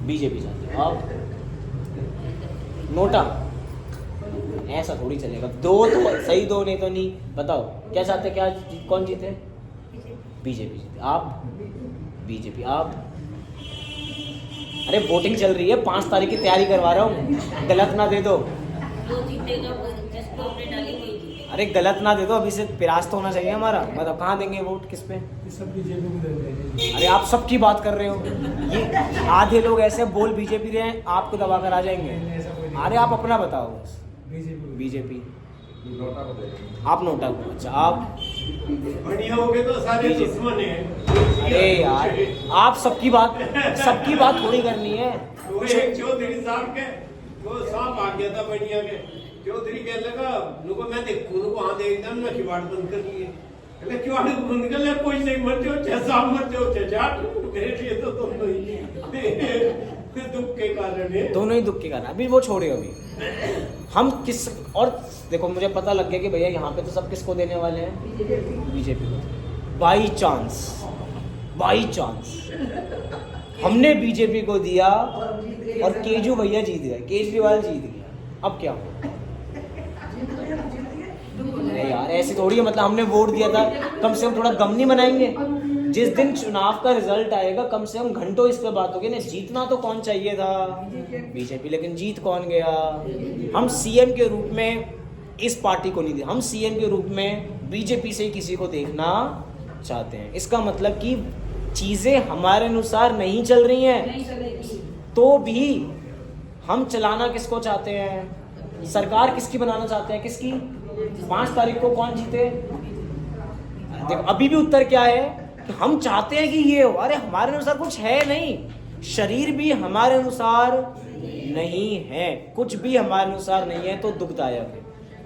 बीजेपी चाहते है। आप नोटा, ऐसा थोड़ी चलेगा, 2 तो सही, 2 नहीं तो नहीं। बताओ क्या चाहते, क्या कौन जीते? बीजेपी जीते। आप? बीजेपी। आप? अरे वोटिंग चल रही है, 5 तारीख की तैयारी करवा रहा हूँ, गलत ना दे दो। जो जीतेगा वो जिसको हमने डाली वही जीतेगा। अरे गलत ना दे दो, अभी से प्रयास तो होना चाहिए हमारा। मतलब कहाँ देंगे वोट, किस पे? अरे आप सबकी बात कर रहे हो, ये आधे लोग ऐसे बोल बीजेपी रहे हैं, आपको दबा कर आ जाएंगे। अरे आप अपना बताओ। बीजेपी। आप नोटा को। अच्छा आप बढ़िया हो गए तो सारे दुश्मन हैं। अरे यार आप सबकी बात थोड़ी करनी है। वो एक चौधरी साहब के वो सांप आ गया था बढ़िया के, चौधरी कह लगा नुको मैं देखूं, नुको हाँ देख एकदम ना किवाड़ बंद कर लिए, कहले किवाड़ बंद कर ले, कोई नहीं मर जाओ, 6 साल मर जाओ, 6 मेरे लिए तो दोनों ही दुख के कारण है, दोनों ही दुख के कारण। अभी वो छोड़े, अभी हम किस, और देखो मुझे पता लग गया कि भैया यहाँ पे तो सब किसको देने वाले हैं? बीजेपी को। बाई चांस हमने बीजेपी को दिया और केजू भैया जीत गए, केजरीवाल जीत गया। अब क्या हो? अरे यार ऐसी थोड़ी है, मतलब हमने वोट दिया था, कम से कम थोड़ा गम नहीं मनाएंगे? जिस दिन चुनाव का रिजल्ट आएगा कम से कम घंटों इस पे बात होगी ना। जीतना तो कौन चाहिए था? बीजेपी, लेकिन जीत कौन गया? हम सीएम के रूप में इस पार्टी को नहीं दिया, हम सीएम के रूप में बीजेपी से ही किसी को देखना चाहते हैं। इसका मतलब कि चीजें हमारे अनुसार नहीं चल रही हैं, तो भी हम चलाना किसको चाहते हैं? सरकार किसकी बनाना चाहते हैं? किसकी? 5 तारीख को कौन जीते? देखो अभी भी उत्तर क्या है कि हम चाहते हैं कि ये हो। अरे हमारे अनुसार कुछ है नहीं, शरीर भी हमारे अनुसार नहीं है, कुछ भी हमारे अनुसार नहीं है, तो दुखदायक है।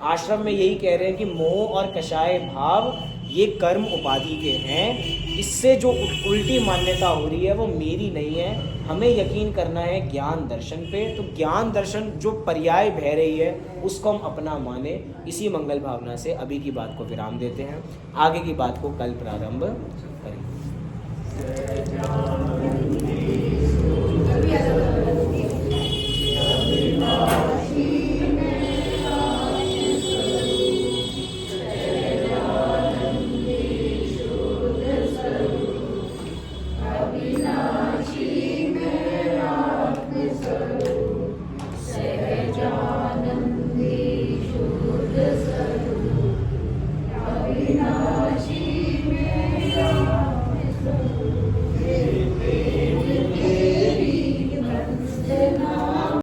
आश्रम में यही कह रहे हैं कि मोह और कषाय भाव ये कर्म उपाधि के हैं, इससे जो उल्टी मान्यता हो रही है वो मेरी नहीं है। हमें यकीन करना है ज्ञान दर्शन पे, तो ज्ञान दर्शन जो पर्याय बह रही है उसको हम अपना माने। इसी मंगल भावना से अभी की बात को विराम देते हैं, आगे की बात को कल प्रारंभ करेंगे।